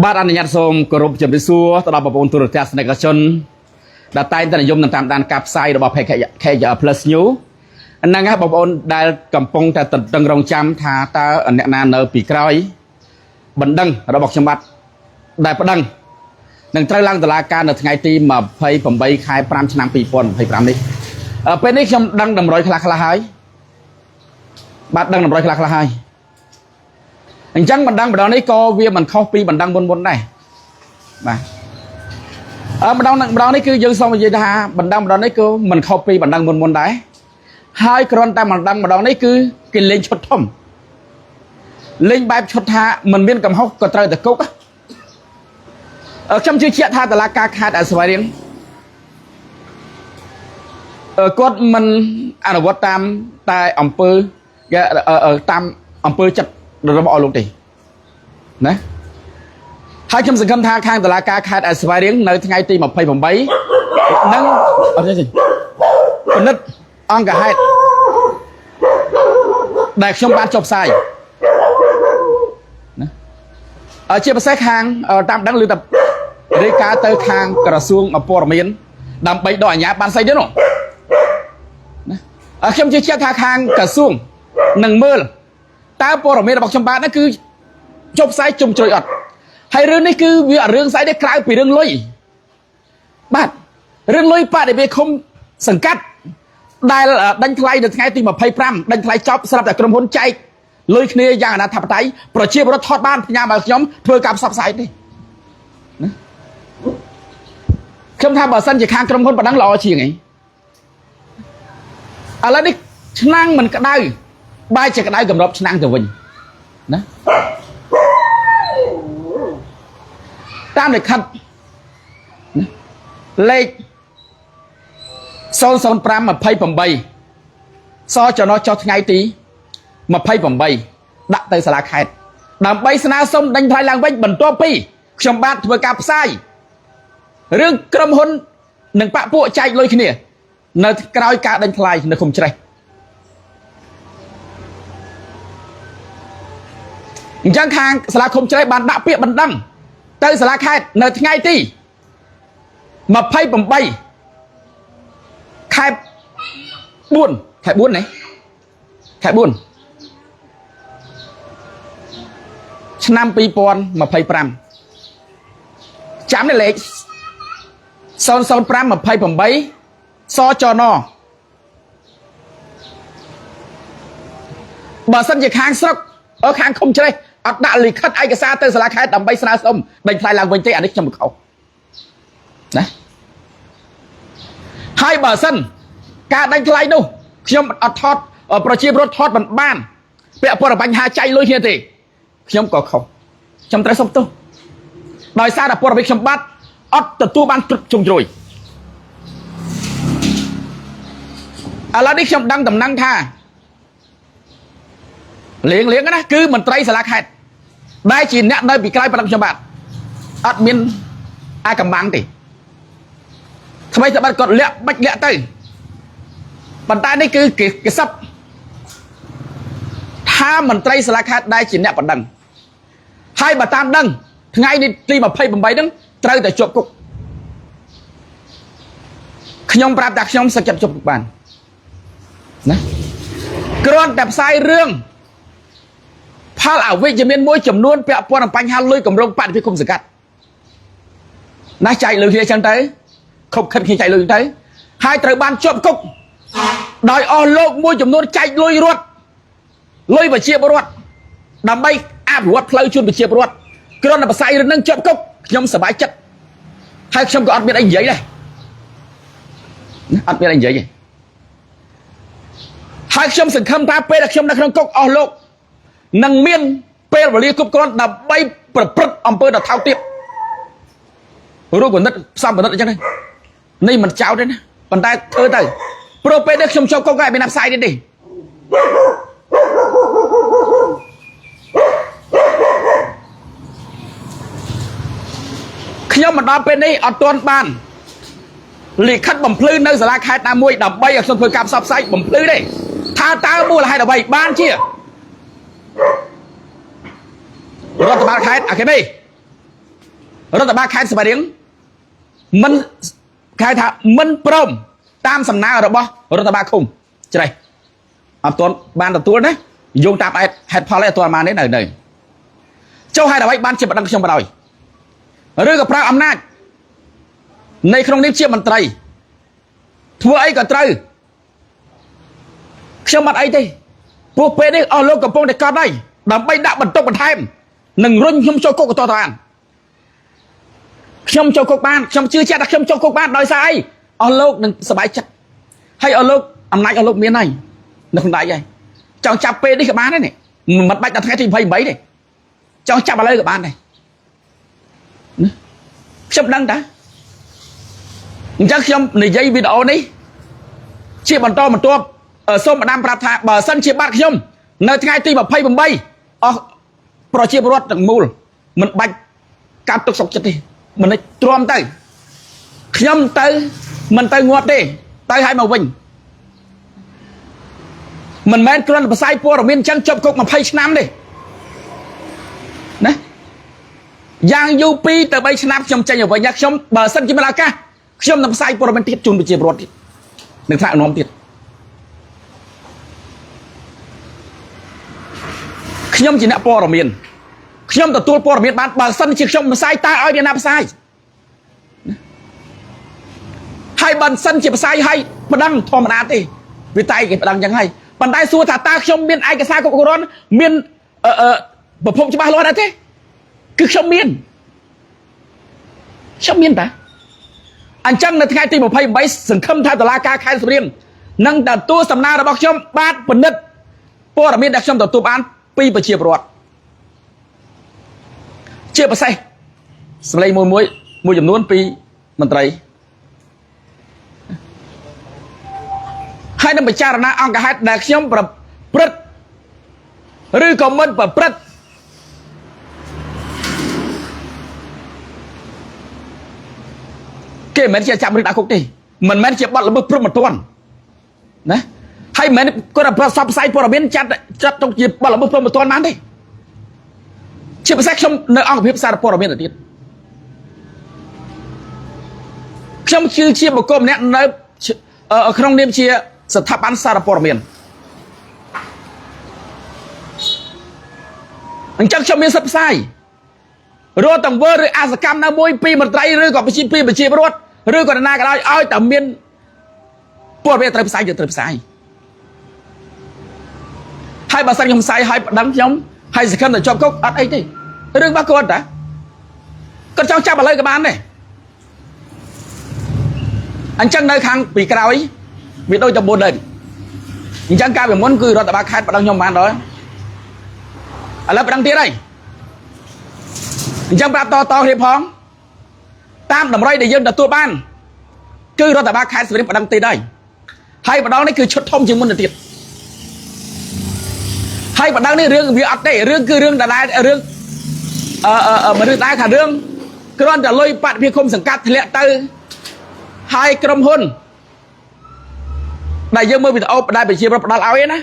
បាទអនុញ្ញាតសូមគោរពជំរាបសួរទៅដល់បងប្អូនទូរទស្សនិកជនដែលតែងតែនិយមតាមដានការផ្សាយរបស់ KJ Plus News ហ្នឹងហើយបងប្អូនដែលកំពុងតែតឹងរង់ចាំថាតើអ្នកណានៅពីក្រោយបណ្ដឹងរបស់ខ្ញុំបាទដែលប្តឹងនឹងត្រូវឡើងតុលាការនៅថ្ងៃទី28ខែ5ឆ្នាំ2025នេះពេលនេះខ្ញុំដឹងតម្រុយខ្លះហើយបាទដឹងតម្រុយខ្លះហើយអញ្ចឹងបណ្ដឹងម្ដងនេះក៏វាមិនខុសពីបណ្ដឹងមុនដែរបាទម្ដងនេះគឺយើងសូមនិយាយថាបណ្ដឹងម្ដងនេះគឺមិនខុសពីបណ្ដឹងមុនដែរហើយគ្រាន់តែបណ្ដឹងម្ដងនេះគឺគេលេងឈុតធំលេងបែបឈុតថាមិនមានកំហុសក៏ត្រូវតែគុកខ្ញុំជឿជាក់ថាតុលាការខេត្តស្វាយរៀងគាត់មិនអនុវត្តតាមតែអង្គើតាមអង្គើចិត្តរបស់អស់លោកទេណាហើយខ្ញុំសង្ឃឹមថាខាងតុលាការខេត្តស្វាយរៀងនៅថ្ងៃទី28នឹងអត់ទេពិនិត្យអង្គហេតុដែលខ្ញុំបានចុះផ្សាយណាជាពិសេសខាងតាមដឹងឮតែរាយការណ៍ទៅខាងក្រសួងព័ត៌មានដើម្បីដកអាជ្ញាបានស្អីទេនោះណាខ្ញុំជឿជាក់ថាខាងក្រសួងនឹងមើលតើព័ត៌មានរបស់ខ្ញុំបាទហ្នឹងគឺចុះផ្សាយជុំជ្រោយអត់ហើយរឿងនេះគឺវារឿងស្អីដែរក្រៅពីរឿងលុយបាទរឿងលុយបដិវេឃុំសង្កាត់ដែលដេញថ្លៃនៅថ្ងៃទី25ដេញថ្លៃចប់ស្រាប់តែក្រុមហ៊ុនចែកលុយគ្នាយ៉ាងអនាធិបតេយ្យប្រជាពលរដ្ឋថតបានផ្ញើមកខ្ញុំធ្វើការផ្សព្វផ្សាយទេណាខ្ញុំថាបើសិនជាខាងក្រុមហ៊ុនប៉ុណ្ណឹងល្អជាងអីឥឡូវនេះឆ្នាំងមិនក្តៅបែរជាក្តៅកម្របឆ្នាំងទៅវិញណាតាមលិខិតលេខ00528សចំណោះចុះថ្ងៃទី28ដាក់ទៅសាលាខេត្តដើម្បីស្នើសុំដេញថ្លៃឡើងវិញបន្ទាប់ពីខ្ញុំបាទធ្វើការផ្សាយរឿងក្រុមហ៊ុននិងបកពួកចែកលុយគ្នានៅក្រោយការដេញថ្លៃនៅឃុំជ្រេះអញ្ចឹងខាងសាលាឃុំជ្រេះបានដាក់ពាក្យបណ្ដឹងទៅសាលាខេត្តនៅថ្ងៃទី28ខែ4ណាខែ4ឆ្នាំ2025ចាំនេះលេខ00528សចនបើសិនជាខាងស្រុកខាងឃុំជ្រេះអត់ដាក់លិខិតឯកសារទៅសាលាខេត្តដើម្បីស្នើសុំដេញថ្លៃឡើងវិញទេអានេះខ្ញុំមិនខុសណាហើយបើសិនការដេញថ្លៃនោះខ្ញុំអត់ថតប្រជាពលរដ្ឋថតមិនបានពាក់ព័ន្ធបញ្ហាចៃលុយគ្នាទេខ្ញុំក៏ខុសខ្ញុំត្រូវសុំទោសដោយសារតែព័ត៌មានខ្ញុំបាទអត់ទទួលបានទ្រឹបជុំជ្រោយឥឡូវនេះខ្ញុំដឹងតំណែងថាលៀងណាគឺមន្ត្រីសាលាខេត្តដែលជាអ្នកនៅពីក្រោយបណ្ដឹងខ្ញុំបាទអត់មានអាកំបាំងទេថ្មីតែបាត់គាត់លាក់បាច់លាក់ទៅប៉ុន្តែនេះគឺគេសັບថាមន្ត្រីសាលាខេត្តដែលជាអ្នកបណ្ដឹងហើយបើតាមដឹងថ្ងៃនេះទី28ហ្នឹងត្រូវតែជាប់គុកខ្ញុំប្រាប់ថាខ្ញុំសឹកចាប់ជាប់គុកបានណាគ្រាន់តែផ្សាយរឿងផលអវិជ្ជមានមួយចំនួនពាក់ព័ន្ធនឹងបញ្ហាលុយកម្រងបដិភិគុំសង្កាត់ណាចែកលុយគ្នាចឹងទៅខົບខិតគ្នាចែកលុយទៅហើយត្រូវបានជាប់គុកដោយអស់លោកមួយចំនួនចែកលុយរត់លុយប្រជាពលរដ្ឋដើម្បីអភិវឌ្ឍផ្លូវជូនប្រជាពលរដ្ឋគ្រាន់តែផ្សាយរឿងនឹងជាប់គុកខ្ញុំសប្បាយចិត្តហើយខ្ញុំក៏អត់មានអីនិយាយដែរអត់មានអីនិយាយទេហើយខ្ញុំសង្ឃឹមថាពេលដែលខ្ញុំនៅក្នុងគុកអស់លោកនឹងមានពេលវេលាគ្រប់គ្រាន់ដើម្បីប្រព្រឹត្តអំពើដ៏ថោកទាបរូបបណ្ឌិតផ្សំបណ្ឌិតអញ្ចឹងនេះមិនចោតទេណាប៉ុន្តែធ្វើទៅព្រោះពេលនេះខ្ញុំចូលគុកហើយមានផ្សាយទេខ្ញុំមកដល់ពេលនេះអត់ទាន់បានលិខិតបំភ្លឺនៅសាលាខេត្តណាមួយដើម្បីឲ្យខ្ញុំធ្វើការផ្សព្វផ្សាយបំភ្លឺទេថាតើមូលហេតុអ្វីបានជារដ្ឋបាលខេត្តអាគេនេះ រដ្ឋបាលខេត្តស្វាយរៀងមិនគេថាមិនព្រមតាមសំណើរបស់រដ្ឋបាលឃុំច្រេះអត់ទាន់បានទទួលណាយោងតាមហេតុផលឯអត់ទាន់បានទេនៅចុះហេតុអ្វីបានជាបណ្ដឹងខ្ញុំបណ្ដោយឬក៏ប្រើអំណាចในក្នុងនេះជាមន្ត្រីធ្វើអីក៏ត្រូវខ្ញុំអត់អីទេព្រោះពេលនេះអស់លោកកំពុងតែកត់ហើយដើម្បីដាក់បន្ទុកបន្ថែមនិងរុញខ្ញុំចូលគុកក៏តបានខ្ញុំចូលគុកបានខ្ញុំជឿជាក់ថាខ្ញុំចូលគុកបានដោយសារអីអស់លោកនឹងសប្បាយចិត្តហើយអស់លោកអំណាចអស់លោកមានហើយនៅក្នុងដៃហើយចង់ចាប់ពេលនេះក៏បានដែរនេះមិនបាច់ដល់ថ្ងៃទី28ទេចង់ចាប់ឥឡូវក៏បានដែរខ្ញុំដឹងតាអញ្ចឹងខ្ញុំនិយាយវីដេអូនេះជាបន្តបន្ទាប់សូមម្ដាមប្រាប់ថាបើសិនជាបាត់ខ្ញុំនៅថ្ងៃទី28អស់ប្រជាពលរដ្ឋទាំងមូលមិនបាច់កាត់ទុកសុខចិត្តទេមិនទ្រាំទៅខ្ញុំទៅមិនទៅងាត់ទេទៅឲ្យមកវិញមិនមែនគ្រាន់តែផ្សាយព័ត៌មានអញ្ចឹងជាប់គុក20ឆ្នាំទេណាយ៉ាងយូរ2ទៅ3ឆ្នាំខ្ញុំចេញទៅវិញខ្ញុំបើសិនជាមានឱកាសខ្ញុំនឹងផ្សាយព័ត៌មានទៀតជូនប្រជាពលរដ្ឋទៀតនឹងថ្នាក់នាំទៀតខ្ញុំជាអ្នកព័ត៌មានខ្ញុំទទួលព័ត៌មានបានបើសិនជាខ្ញុំផ្សាយតើឲ្យអ្នកណាផ្សាយហើយបើសិនជាផ្សាយឲ្យប្តឹងធម្មតាទេវាតែគេប្តឹងចឹងហើយប៉ុន្តែសួរថាតើខ្ញុំមានឯកសារគ្រប់គ្រាន់មានប្រភពច្បាស់លាស់ដែរទេគឺខ្ញុំមានតាអញ្ចឹងនៅថ្ងៃទី28សង្ឃឹមថាតុលាការខេត្តសៀមរាបនឹងទទួលសំណើរបស់ខ្ញុំបាទពិនិត្យព័ត៌មានដែលខ្ញុំទទួលបានពីប្រជាពលរដ្ឋជាពិសេសសម្លេងមួយចំនួនពីមន្ត្រីហើយនឹងពិចារណាអង្គហេតុដែលខ្ញុំប្រព្រឹត្តឬក៏មិនប្រព្រឹត្តគេមិនមែនជាចាប់ឬដាក់គុកទេមិនមែនជាបាត់ល្មើសព្រំប្រទានណាហើយមិនមែនគាត់ប្រសពផ្សាយព័ត៌មានចាត់ទុកជាបាត់ល្មើសព្រំប្រទានបានទេជាភាសាខ្ញុំនៅអង្គភាពសារព័ត៌មានទៅទៀតខ្ញុំជាបុគ្គលម្នាក់នៅក្នុងនាមជាស្ថាប័នសារព័ត៌មានអញ្ចឹងខ្ញុំមានសិទ្ធិផ្សាយរត់តង្វើឬអាសកម្មនៅមួយពីមន្ត្រីឬក៏ប្រជាពលរដ្ឋឬក៏ណាក៏ដោយឲ្យតែមានព័ត៌មានត្រូវផ្សាយយើងត្រូវផ្សាយហើយបើសិនខ្ញុំផ្សាយឲ្យប្តឹងខ្ញុំហើយសង្ឃឹមតែជាប់គុកអត់អីទេរឿងរបស់គាត់តាគាត់ចង់ចាប់ឥឡូវក៏បានដែរអញ្ចឹងនៅខាងពីក្រោយវាដូចតែមុនដែរអញ្ចឹងការពីមុនគឺរដ្ឋបាលខេត្តប្តឹងខ្ញុំបានដល់ឥឡូវប្តឹងទៀតហើយអញ្ចឹងប្រាប់តគ្នាផងតាមតម្រុយដែលយើងទទួលបានគឺរដ្ឋបាលខេត្តសៀមរាបប្តឹងទៀតហើយម្ដងនេះគឺឈុតធំជាងមុនទៅទៀតហើយម្ដងនេះរឿងវាអត់ទេរឿងគឺរឿងដែលរឿងមនុស្សដែរថារឿងគ្រាន់តែលុយបដិភិគុំសង្កាត់ធ្លាក់ទៅហើយក្រុមហ៊ុនដែលយើងមើលវីដេអូដែលប្រជាពលរដ្ឋផ្ដល់ឲ្យណា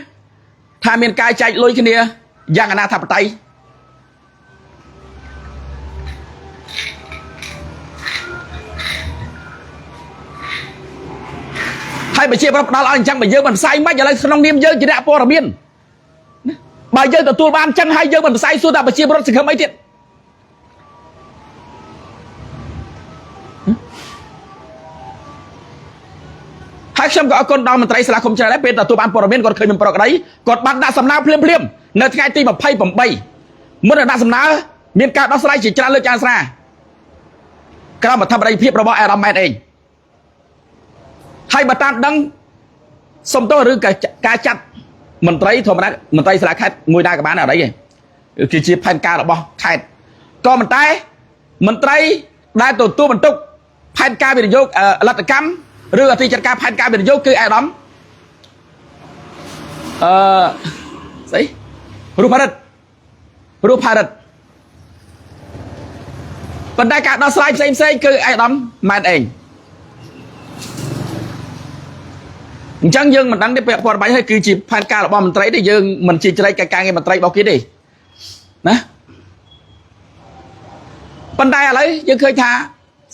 ថាមានការចែកលុយគ្នាយ៉ាងអនាធិបតេយ្យហើយប្រជាពលរដ្ឋផ្ដល់ឲ្យអញ្ចឹងបើយើងមិនផ្សាយមិនឥឡូវក្នុងនាមយើងជាអ្នកព័ត៌មានបើយើងទទួលបានអញ្ចឹងហើយយើងមិនផ្សាយសួរថាប្រជាពលរដ្ឋសង្ឃឹមអីទៀតហើយខ្ញុំក៏អរគុណដល់មន្ត្រីសាលាឃុំច្រើនដែរពេលទទួលបានព័ត៌មានគាត់ឃើញមិនប្រក្រតីគាត់បានដាក់សំណើភ្លាមនៅថ្ងៃទី28មុននឹងដាក់សំណើមានការដោះស្រាយជាច្រើនលើកយ៉ាងស្រាលក្រោមអធិបតីភាពរបស់អារ៉ាម៉ែតឯងហើយបើតាមដឹងសុំទោសឬការចាត់មន្ត្រីធម្មតាមន្ត្រីសាលាខេត្តមួយដែរក៏បានអត់អីទេគឺជាផែនការរបស់ខេត្តក៏ប៉ុន្តែមន្ត្រីដែលទទួលបន្ទុកផែនការវិនិយោគលទ្ធកម្មឬអធិចារការផែនការវិនិយោគគឺអាដាមស្អីរូបផារិតប៉ុន្តែការដោះស្រាយផ្សេងគឺអាដាមម៉ែនឯងអញ្ចឹងយើងមិនដឹងទេពាក់ព័ន្ធបាញ់ហើយគឺជាផែនការរបស់មន្ត្រីទេយើងមិនជាជ្រែកការងារមន្ត្រីរបស់គេទេណា ប៉ុន្តែឥឡូវយើងឃើញថា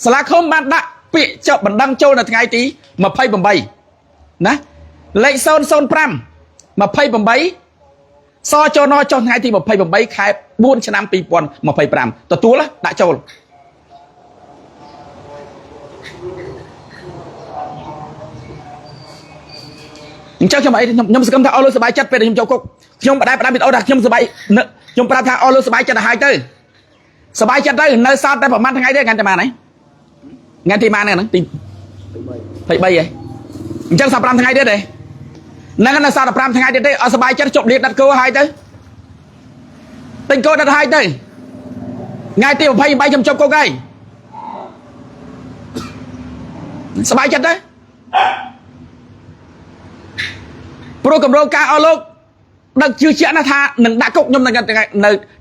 សាលាឃុំបានដាក់ពាក្យចុះបណ្ដឹងចូលនៅថ្ងៃទី28ណាលេខ005 28សចូលណចុះថ្ងៃទី28ខែ4ឆ្នាំ2025ទទួលដាក់ចូលអញ្ចឹងខ្ញុំសង្ឃឹមថាអស់លោកសប្បាយចិត្តពេលខ្ញុំចូលគុកខ្ញុំបដាវីដេអូថាខ្ញុំសប្បាយខ្ញុំប្រាប់ថាអស់លោកសប្បាយចិត្តទៅហើយទៅសប្បាយចិត្តទៅនៅសល់តែប្រហែលថ្ងៃទេថ្ងៃតែប៉ុន្មានថ្ងៃទីប៉ុន្មានហ្នឹងទី23ហ៎អញ្ចឹង15ថ្ងៃទៀតទេហ្នឹងនៅសល់15ថ្ងៃទៀតទេអត់សប្បាយចិត្តជប់លៀបដាត់គោហើយទៅទិញគោដាត់ហើយទៅថ្ងៃទី28ខ្ញុំជប់គុកហើយសប្បាយចិត្តទេព្រោះកម្រងការអស់លោកដឹកជឿជាក់ណាស់ថានឹងដាក់គុកខ្ញុំនៅ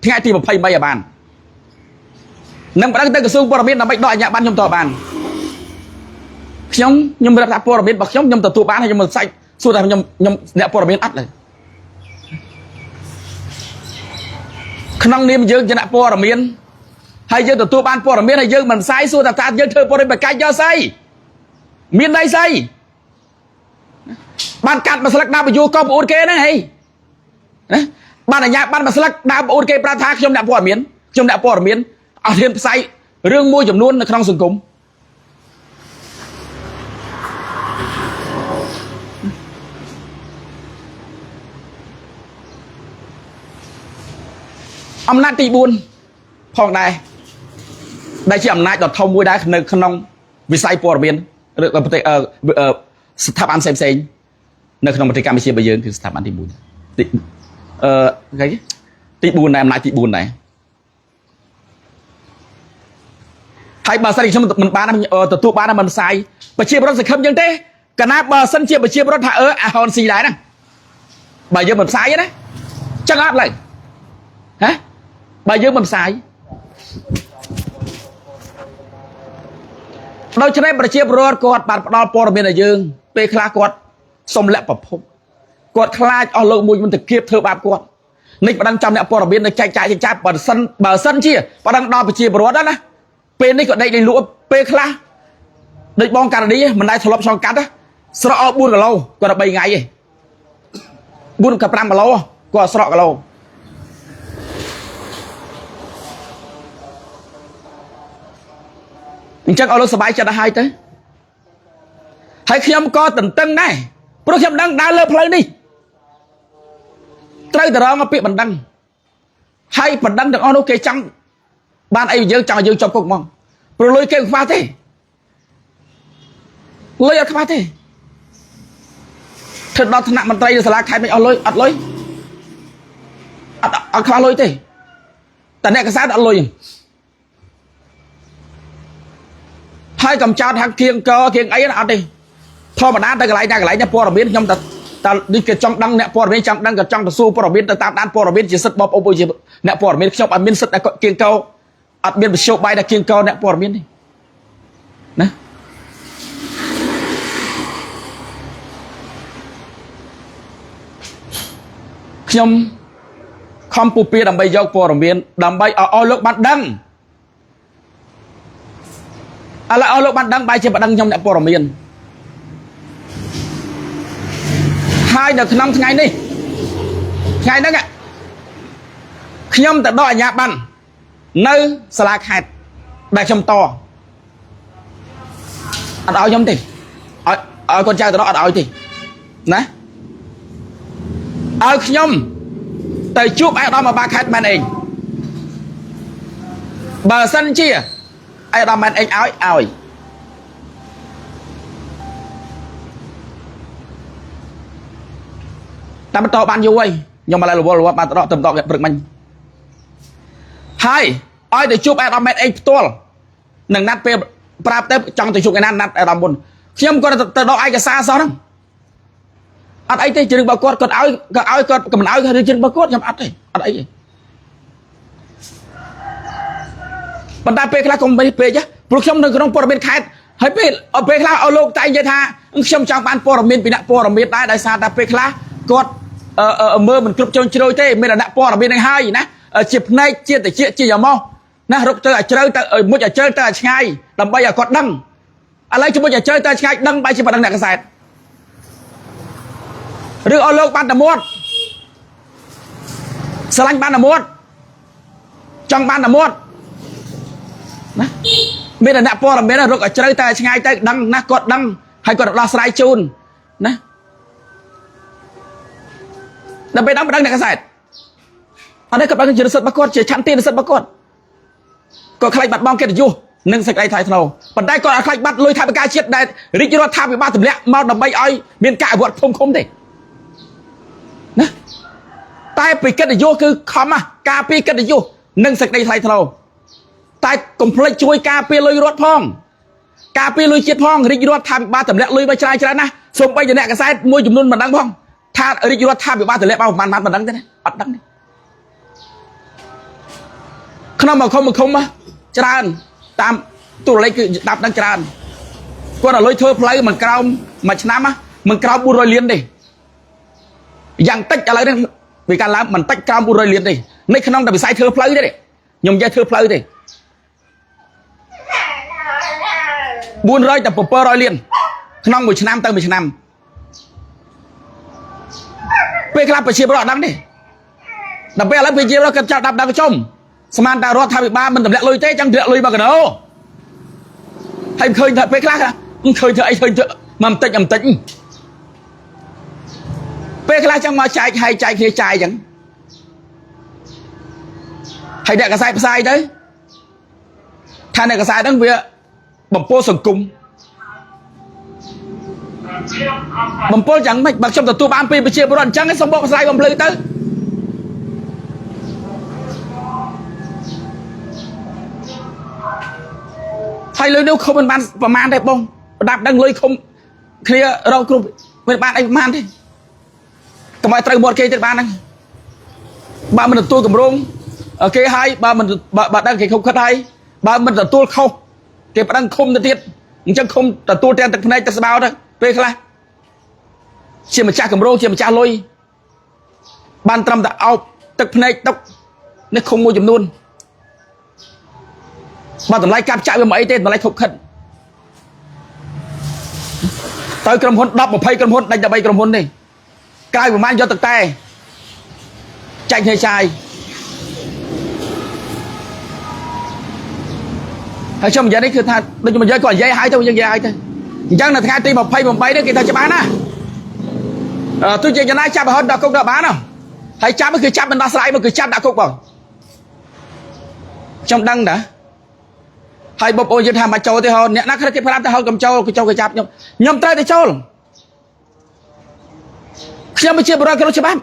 ថ្ងៃទី23ឲ្យបាននឹងប្តឹងទៅក្រសួងព័ត៌មានដើម្បីដកអាជ្ញាប័ណ្ណខ្ញុំតបានខ្ញុំរាប់ថាព័ត៌មានរបស់ខ្ញុំទទួលបានហើយខ្ញុំមិនសាច់សួរថាខ្ញុំអ្នកព័ត៌មានអត់ទេក្នុងនាមយើងជាអ្នកព័ត៌មានហើយយើងទទួលបានព័ត៌មានហើយយើងមិនផ្សាយសួរថាយើងធ្វើព័ត៌មានបកាច់យកស្អីមានន័យស្អីបានកាត់មួយស្លឹកដើមបញ្យូក៏ប្អូនគេហ្នឹងហីណាបានអាជ្ញាប័ណ្ណមួយស្លឹកដើមប្អូនគេប្រាប់ថាខ្ញុំអ្នកព័ត៌មានអត់ហ៊ានផ្សាយរឿងមួយចំនួននៅក្នុងសង្គមអំណាចទី4ផងដែរដែលជាអំណាចដ៏ធំមួយដែរនៅក្នុងវិស័យព័ត៌មានឬប្រទេសស្ថាប័នផ្សេងនៅក្នុងប្រទេសកម្ពុជារបស់យើងគឺស្ថាប័នទី4ទី4ដែរអំណាចទី4ដែរហើយបើសិនខ្ញុំមិនបានទទួលបានមិនផ្សាយប្រជាពលរដ្ឋសង្ឃឹមយើងទេកាលណាបើសិនជាប្រជាពលរដ្ឋថាអាហុនស៊ីដែរណាបើយើងមិនផ្សាយណាចឹងអត់ឡើយហ៎បើយើងមិនផ្សាយដូច្នេះប្រជាពលរដ្ឋគាត់បានផ្ដល់ព័ត៌មានឲ្យយើងពេលខ្លះគាត់សុំលាក់ប្រភពគាត់ខ្លាចអស់លោកមួយមិនទៅគៀបធ្វើបាបគាត់នេះបដិងចាំអ្នកព័ត៌មាននៅចែកចាយបើសិនជាបដិងដល់ប្រជាពលរដ្ឋណាពេលនេះក៏ដេកលេងលក់ពេលខ្លះដូចបងករណីមិនដែលធ្លាប់ឆ្លងកាត់ស្រកអស់4គីឡូគាត់ដល់3ថ្ងៃឯង4ក៏5គីឡូគាត់ស្រកគីឡូអញ្ចឹងអស់លោកសប្បាយចិត្តទៅហើយទៅហើយខ្ញុំក៏តន្ទឹងដែរព្រោះខ្ញុំដឹងដើរលើផ្លូវនេះត្រូវតែរងពាក្យបណ្ដឹងហើយបណ្ដឹងទាំងអស់នោះគេចង់បានអីយើងចង់ឲ្យយើងជាប់គុកហ្មងព្រោះលុយគេខ្វះទេលុយអត់ខ្វះទេធ្វើដល់ថ្នាក់មន្ត្រីនៅសាលាខេត្តមិនអស់លុយអត់លុយអត់ខ្វះលុយទេតែអ្នកកសែតអត់លុយហើយកំចោតថាគៀងកគៀងអីអត់ទេធម្មតាទៅកន្លែងណាកន្លែងព័ត៌មានខ្ញុំតែនេះគេចង់ដឹងអ្នកព័ត៌មានចង់ដឹងក៏ចង់ទៅសួរព័ត៌មានទៅតាមដានព័ត៌មានជាសិទ្ធិរបស់បងប្អូនជាអ្នកព័ត៌មានខ្ញុំអត់មានសិទ្ធិតែគៀងកអត់មានវិសុបាយតែគៀងកអ្នកព័ត៌មានទេណាខ្ញុំខំពុះពៀដើម្បីយកព័ត៌មានដើម្បីឲ្យអស់លោកបានដឹងឥឡូវអស់លោកបានដឹងបែរជាបណ្ដឹងខ្ញុំអ្នកព័ត៌មានហើយនៅក្នុងថ្ងៃនេះថ្ងៃហ្នឹងខ្ញុំទៅដកអាជ្ញាប័ណ្ណនៅសាលាខេត្តដែលខ្ញុំតអត់ឲ្យខ្ញុំទេឲ្យកូនចៅទៅដកអត់ឲ្យទេណាឲ្យខ្ញុំទៅជួបឯកឧត្តមបាខេត្តមែនឯងបើសិនជាឯកឧត្តមមែនឯងឲ្យតែបន្តបានយូរហើយខ្ញុំមកឡើយរវល់បានទៅដកទៅព្រឹកមិញហើយឲ្យទៅជួបឯកឧត្តមមែនឯងផ្ទាល់នឹងណាត់ពេលប្រាប់ទៅចង់ទៅជួបឯណាណាត់ឯកឧត្តមមុនខ្ញុំគាត់ទៅដកឯកសារសោះហ្នឹងអត់អីទេជឿរបស់គាត់ឲ្យគាត់ក៏មិនឲ្យរឿងជឿរបស់គាត់ខ្ញុំអត់ទេអត់អីទេប៉ុន្តែពេលខ្លះកុំពេកព្រោះខ្ញុំនៅក្នុងព័ត៌មានខេត្តហើយពេលខ្លះឲ្យលោកតែនិយាយថាខ្ញុំចង់បានព័ត៌មានពីអ្នកព័ត៌មានដែរដោយសារតែពេលខ្លះគាត់មើលមិនគ្រប់ជ្រុងជ្រោយទេមានអ្នកព័ត៌មាននឹងហើយណាជាផ្នែកជាតិចជាយ៉ាងមក ណារកទៅឲ្យជ្រៅទៅមុខឲ្យជ្រៅទៅឲ្យឆ្ងាយដើម្បីឲ្យគាត់ដឹងឥឡូវជាមួយឲ្យជ្រៅទៅឆ្ងាយដឹងបែរជាមិនដឹងអ្នកកសែតឬឲ្យលោកបានតែមាត់ស្រឡាញ់បានតែមាត់ចង់បានតែមាត់ណាមានតែអ្នកព័ត៌មានរកឲ្យជ្រៅទៅឲ្យឆ្ងាយទៅដឹងណាគាត់ដឹងហើយគាត់ដោះស្រាយជូនណាដើម្បីដឹងអ្នកកសែតអត់ទេគាត់បានជានិស្សិតរបស់គាត់ជាឆន្ទៈនិស្សិតរបស់គាត់គាត់ខ្លាចបាត់បង់កិត្តិយសនិងសេចក្តីថ្លៃថ្នូរប៉ុន្តែគាត់អត់ខ្លាចបាត់លុយថវិកាជាតិដែលរាជរដ្ឋាភិបាលទម្លាក់មកដើម្បីឲ្យមានការអភិវឌ្ឍភូមិឃុំទេណាតែពីកិត្តិយសគឺខំការពារកិត្តិយសនិងសេចក្តីថ្លៃថ្នូរតែកុំភ្លេចជួយការពារលុយរដ្ឋផងការពារលុយជាតិផងរាជរដ្ឋាភិបាលទម្លាក់លុយមកច្រើនណាសូម្បីតែអ្នកកសែតមួយចំនួនមិនដឹងផងថារាជរដ្ឋាភិបាលទម្លាក់មកប្រហែលមិនដឹងទេណាអត់ដឹងទេក្នុងមកឃុំច្រើនតាមទូរលេខគឺដាប់ដឹងច្រើនគាត់ឲ្យលុយធ្វើផ្លូវមិនក្រោមមួយឆ្នាំមិនក្រោម400លានទេយ៉ាងតិចឥឡូវនេះវាការឡើងមិនតិចក្រោម400លានទេនេះក្នុងតែវិស័យធ្វើផ្លូវទេខ្ញុំនិយាយធ្វើផ្លូវទេ400ទៅ700លានក្នុងមួយឆ្នាំទៅមួយឆ្នាំពេលខ្លះប្រជាពលរដ្ឋអត់ដឹងទេដល់ពេលឥឡូវប្រជាពលរដ្ឋគាត់ចាប់ដាប់ដឹងចំស្មានតែរដ្ឋាភិបាលមិនទម្លាក់លុយទេចឹងទម្លាក់លុយមកកណោហើយឃើញថាពេលខ្លះមិនឃើញធ្វើអីឃើញធ្វើមកបន្តិចពេលខ្លះចឹងមកចែកឲ្យចែកគ្នាចាយចឹងហើយអ្នកកសែតផ្សាយទៅថាអ្នកកសែតហ្នឹងវាបំពោសង្គមបំពោចឹងមិនបើខ្ញុំទទួលបានពីប្រជាពលរដ្ឋអញ្ចឹងសូមបកស្រាយបំភ្លឺទៅហើយលុយនោះខុំមិនបានប្រមាណទេបងប្រដាប់ដឹងលុយខុំគ្នារកគ្រប់មិនបានអីប្រមាណទេកុំឲ្យត្រូវមាត់គេទៅបានហ្នឹងបើមិនទទួលគម្រោងគេឲ្យបើមិនបើដឹងគេខុសខិតហើយបើមិនទទួលខុសគេប្តឹងឃុំទៅទៀតអញ្ចឹងឃុំទទួលទាំងទឹកភ្នែកទឹកស្បោទៅពេលខ្លះជាម្ចាស់គម្រោងជាម្ចាស់លុយបានត្រឹមតែអោបទឹកភ្នែកទឹកនេះឃុំមួយចំនួនបើតម្លៃកាប់ចាក់វាមិនអីទេតម្លៃខុបខិតទៅក្រុមហ៊ុន10 20ក្រុមហ៊ុនដាច់13ក្រុមហ៊ុនទេក្រៅប្រហែលយកទឹកតែចាច់គ្នាចាយហើយខ្ញុំនិយាយនេះគឺថាដូចខ្ញុំនិយាយគាត់និយាយឲ្យទៅយើងនិយាយឲ្យទៅអញ្ចឹងនៅថ្ងៃទី28នេះគេថាច្បាស់ណាទោះជាយ៉ាងណាចាប់រហូតដល់គុកដល់បានហើយចាប់គឺចាប់មិនដោះស្រាយមកគឺចាប់ដាក់គុកបងខ្ញុំដឹងតាហើយបងប្អូនយល់ថាមកចូលទេហោអ្នកណាគេប្រាប់ទៅហោកុំចូលគេចូលគេចាប់ខ្ញុំត្រូវតែចូលខ្ញុំមិនជាបរិយាកាសច្បាប់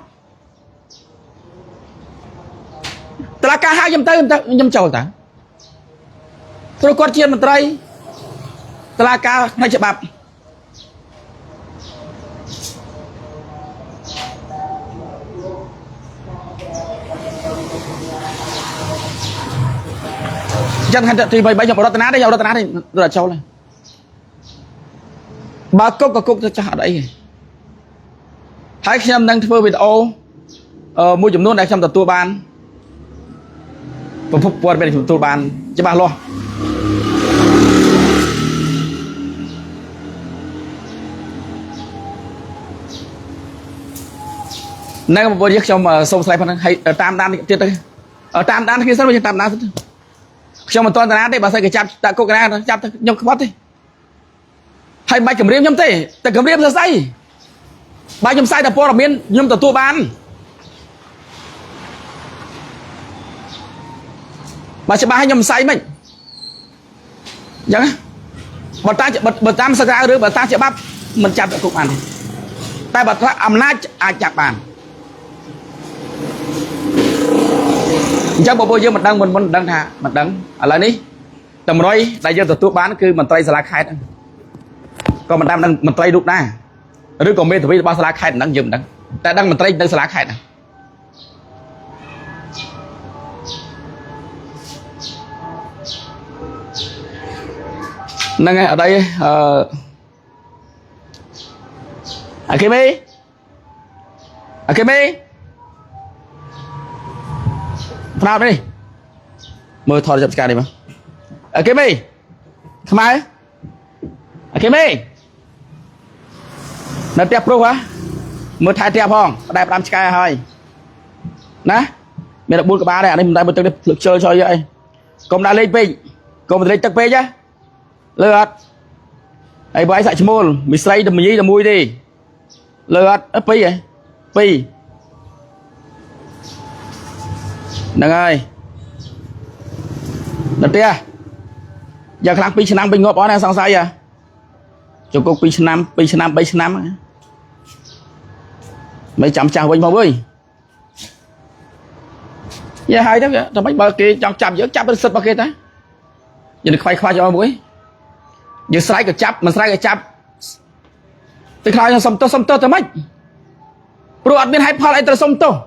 តឡាការហៅខ្ញុំទៅខ្ញុំចូលតាព្រោះគាត់ជាមន្ត្រីតឡាការផ្នែកច្បាប់ចឹងហេតុទី3ខ្ញុំរតនាទេខ្ញុំរតនាទេរត់ចូលបើគុកក៏គុកទៅចាស់អត់អីទេហើយខ្ញុំនឹងធ្វើវីដេអូមួយចំនួនដែលខ្ញុំទទួលបានប្រភពព័ត៌មានខ្ញុំទទួលបានច្បាស់លាស់នៅបងប្អូនខ្ញុំសូមស្ដីប៉ុណ្ណឹងហើយតាមដានទៀតទៅតាមដានគ្នាសិនខ្ញុំតាមដានទៅខ្ញុំមិនតន់តាណាទេបើសិនគេចាប់តាគុកណាចាប់ទៅខ្ញុំខ្វាត់ទេហើយមិនគម្រាមខ្ញុំទេតែគម្រាមសរសៃបើខ្ញុំផ្សាយតែព័ត៌មានខ្ញុំទទួលបានបើច្បាស់ឲ្យខ្ញុំផ្សាយមិនអញ្ចឹងបើតាមសក្តានុពលឬបើតាមច្បាប់មិនចាប់តាគុកបានទេតែបើថាអំណាចអាចចាប់បានអញ្ចឹងបងប្អូនយើងមិនដឹងមិនដឹងថាមិនដឹងឥឡូវនេះតម្រុយដែលយើងទទួលបានគឺមន្ត្រីសាលាខេត្តហ្នឹងក៏មិនដឹងមន្ត្រីរូបណាឬក៏មេធាវីរបស់សាលាខេត្តហ្នឹងយើងមិនដឹងតែដឹងមន្ត្រីនៅសាលាខេត្តហ្នឹងហើយអត់អីអាគេមេប្រាប់នេះ mơ thò chậm cái này mà ở cái mày tham ai ở cái mày nó đẹp pro quá mơ thay đẹp không đẹp làm cái hơi nè mình là buôn cả ba này anh em đang bật lực chơi cho vậy công đã lên pin công lên tắc pin nhá lượt ai bái sải chmol mình xây đầm gì đầm mui đi lượt pi vậy pi nè ơi đợt tia giờ khăn pi năm bình ngọc ó này xong sai à chụp cục pi năm mấy trăm chào bình phong ơi giờ hai đó kìa mấy bờ kia trong chậm giữa chậm bên sượt bờ kia ta giờ được khoai cho mũi giờ sải cái chắp mà sải cái chắp từ khai cho xong to tới mấy rồi anh bên hai pha lại từ xong to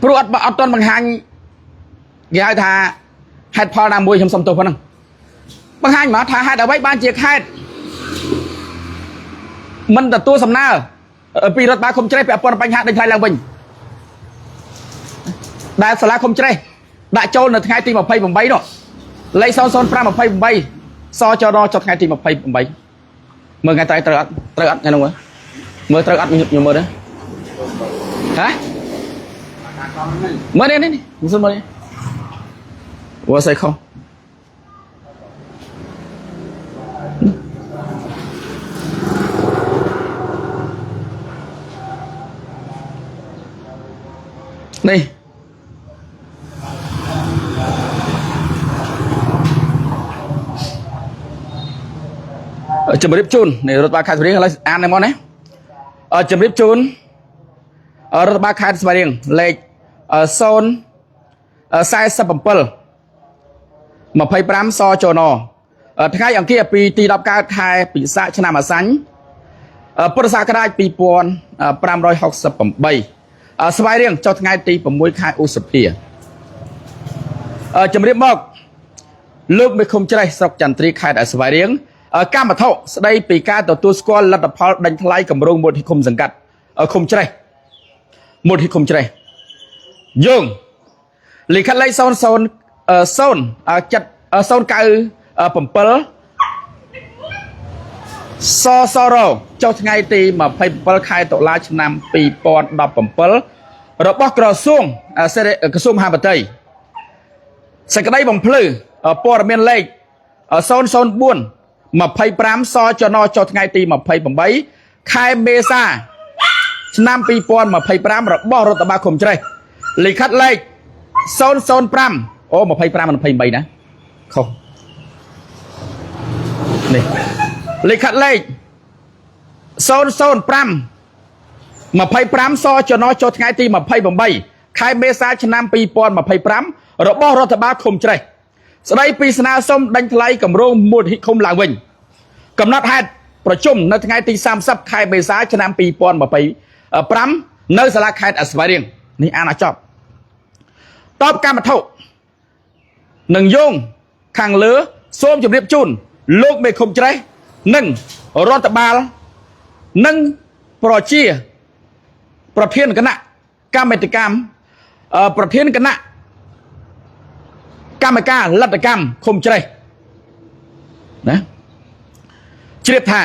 rồi anh bảo toàn bằng hàng cái thà hai pha làm mùi trong xong to phải không bằng hàng mà thà hai đầu bấy ban chiếc hai mình là tua sầm na vì rốt ba không chơi phải upon bánh hạt đánh thay lang bình đại sả không chơi đại châu là ngày tìm một phay bằng bay rồi lấy son pra một phay bằng bay so cho đo cho ngày tìm một phay bằng bay mời ngày tay trời ăn nghe không ạ mời trời ăn nhiều mời đấy hả mời đi xin mời đi ủa sao không đây chấm rip chun này rốt ba khai sài là ăn này món đấy chấm rip chun rốt ba khai sài lệch son sai sập bầm pal mà phay pram so cho nó thayอย่างkiaปีตีดับการไทยปีศาจชนะมาสันปรสากราชปีปอน568สบายเรื่องเจ้าไงตีผมมวยคายอุสเพียจำเรียบบอกลูกไม่คมใจสกจันทรีคายแต่สบายเรื่องการมาเท่าได้ปีการต่อตัวสกอลระดับพอดันทลายกับโรงบทที่คมสังกัดคมใจหมดที่คมใจยงหลีกคัดไล่โซนจัดโซนไก่ผมเปิลซอโรเจ้าไงตีมาไปเปิลคายตกลาชนำปีปอนดับผมเปิลเราบอกกระทรวงกระทรวงมหาดไทยสกัดได้บ่มพลือปอร์เมียนเล็กโซนบุญมาไปปรามซอจนอเจ้าไงตีมาไปผมใบคายเมซ่าชนำปีปอนมาไปปรามเราบอกรถตบาคมใจหลีกคัดเล็กโซนปรามโอ้มาไปปรามมันไปใบนะเขานี่ลิขัดเลขโซนปรำมาไพ่ปรำซอจนอจดไงตีมาไพ่บ่มใบใครเมษาชนำปีปอนมาไพ่ปรำเราบอกรัฐบาลคมใจสไลปีสนาส้มดังทลายกับโรงมูลหิคมหลังวิญกำนัดหัดประชุมในไงตีสามซับใครเมษาชนำปีปอนมาไพ่ปรำเนื้อสลากใครอัศวาเรียงนี่อาณาจักรตอบการมาเท่าหนึ่งโยงขังเลือส้มจุดเรียบจุนลูกไม่คมใจหนึ่งรัฐบาลหนึ่งปรชีประเทศคณะกรรมกรรมประเทศคณะกรรมการรัฐกรรมคมใจนะเชียบท่า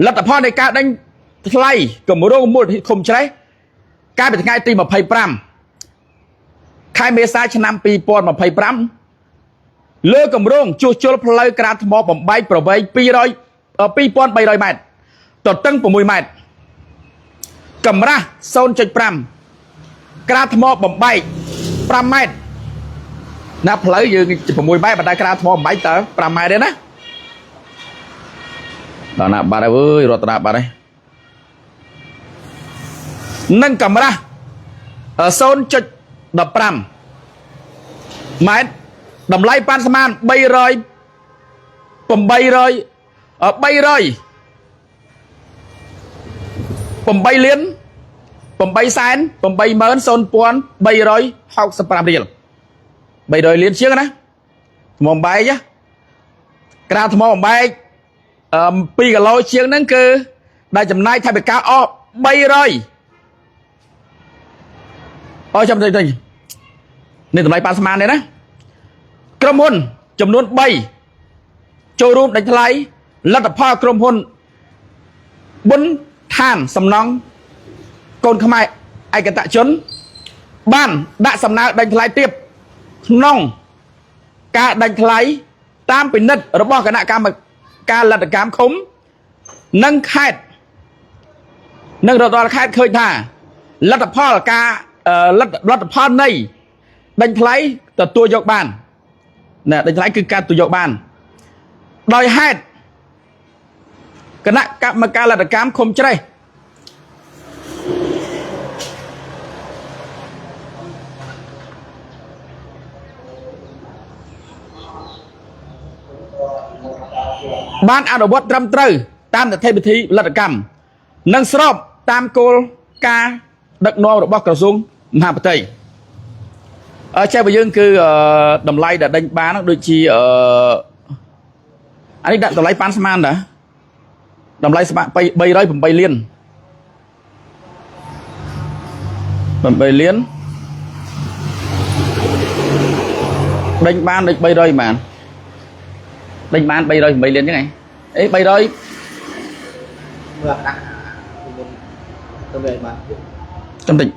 รัฐพรในการดังไล่กับโรงมูลคมใจการเป็นไงตีมาไพ่ปรำใครเมษาชนำปีปอนมาไพ่ปรำเลือกกับโรงจูพลายกระทมอผมใบประใบปีปอนใบรอยเมตรต่อตั้งประมวยเมตรกำระโซนจุดปรำกระทมอผมใบปรำเมตรนับพลายยืนประมวยใบบันไดกระทมอผมใบเต๋อปรำเมตรเด้นะตอนนั้นบาร์ได้เว้ยรถตระบาร์ได้นั่งกำระโซนจุดดับปรำเมตรดำไล่ปานสมานใบรอยผมใบรอยผมใบเลี้ยนผมใบแสนผมใบเมินโซนปวนใบรอยหกสปรามเรียลใบรอยเลี้ยนเชื่อนะมองใบจ้ะกระดาษมองใบปีกับเราเชื่อนั่นคือได้จำนายไทยไปก้าอ้อ 300ចាំតិចនេះតម្លៃប៉ាស្មាននេះណាក្រុមហ៊ុនចំនួន3ចូលរួមដេញថ្លៃលទ្ធផលក្រុមហ៊ុនបុណ្យឋានសំណង់កូនខ្មែរឯកតជនបានដាក់សំណើដេញថ្លៃទៀតក្នុងការដេញថ្លៃតាមពិនិត្យរបស់គណៈកម្មការលទ្ធកម្មឃុំនិងខេត្តនិងរដ្ឋខេត្តឃើញថាលទ្ធផលការលទ្ធផលនៃដេញថ្លៃទទួលយកបានណាដេញថ្លៃគឺការទទួលយកបានដោយហេតុគណៈកម្មការលទ្ធកម្មឃុំជ្រេះបានអនុវត្តត្រឹមត្រូវតាមនីតិវិធីលទ្ធកម្មនិងស្របតាមគោលការណ៍ដឹកនាំរបស់ក្រសួងមហាផ្ទៃចេះបើយើងគឺតម្លៃដែលដេញបានដូចជាអានេះដាក់តម្លៃប៉ាន់ស្មានណាតម្លៃស្មាក់308លាន8លានដេញបានដូច300ម៉ានដេញបាន308លានចឹងហ៎អេ300មើលដាក់ទៅវិញបានចាំតិច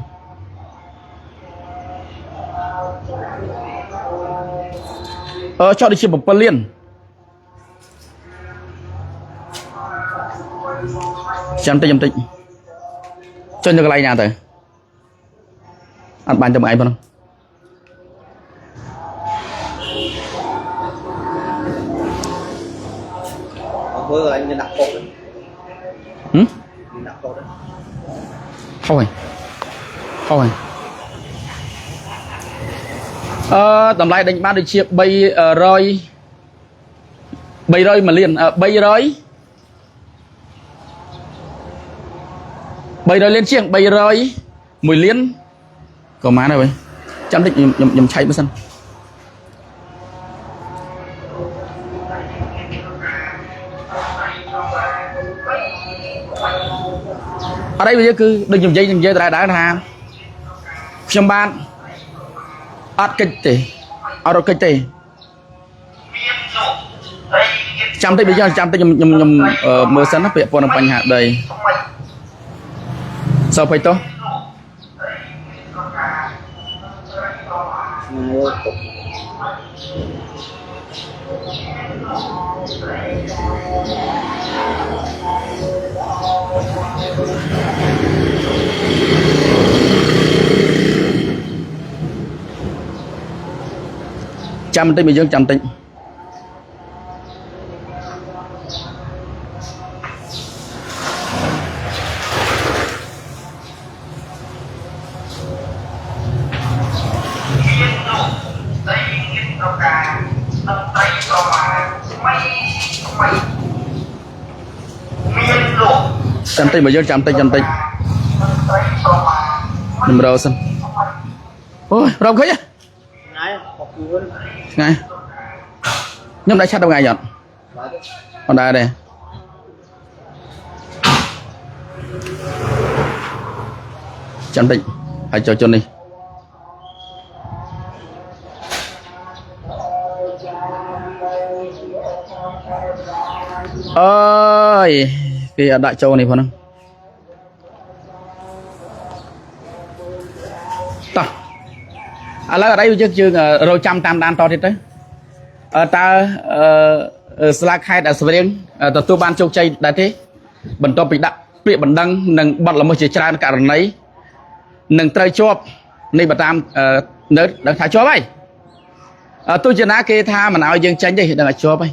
ចោះដូចជា7លានចាំតិចចុះនៅកន្លែងណាទៅអត់បានទៅមកឯងប៉ុណ្ណឹងធ្វើឲ្យអ្នកដាក់កុកដាក់កុកខូចតម្លៃដេញបានដូចជា300 1លាន300លានជាង300 1លានក៏បានហើយចាំតិចខ្ញុំឆែកមើលសិនអរិយវាគឺដូចខ្ញុំនិយាយដែរថាខ្ញុំបានអត់កិច្ចទេអត់រកកិច្ចទេចាំតិចខ្ញុំមើលសិនណាពាក់ព័ន្ធនឹងបញ្ហាដីសោបៃតោចាំតិចមកយើងចាំតិចចាំតិចមកយើងចាំតិចខ្ញុំរកសិនអូយរកឃើញថ្ងៃខ្ញុំដាក់ឆាត់ដល់ថ្ងៃអត់អត់ដែរទេចាំតិចហើយចូលជន់នេះអើយគេអត់ដាក់ចូលនេះផងហ្នឹងតោះឥឡូវអត់អីយើងរកចាំតាមដានតទៀតទៅតើស្លាកខេត្តស្រៀងទទួលបានជោគជ័យដែរទេបន្ទាប់ពីដាក់ពាក្យបណ្ដឹងនិងបទល្មើសជាច្រើនករណីនឹងត្រូវជាប់នេះបើតាមនៅដឹងថាជាប់ហើយទោះជាណាគេថាមិនឲ្យយើងចេញទេដឹងតែជាប់ហើយ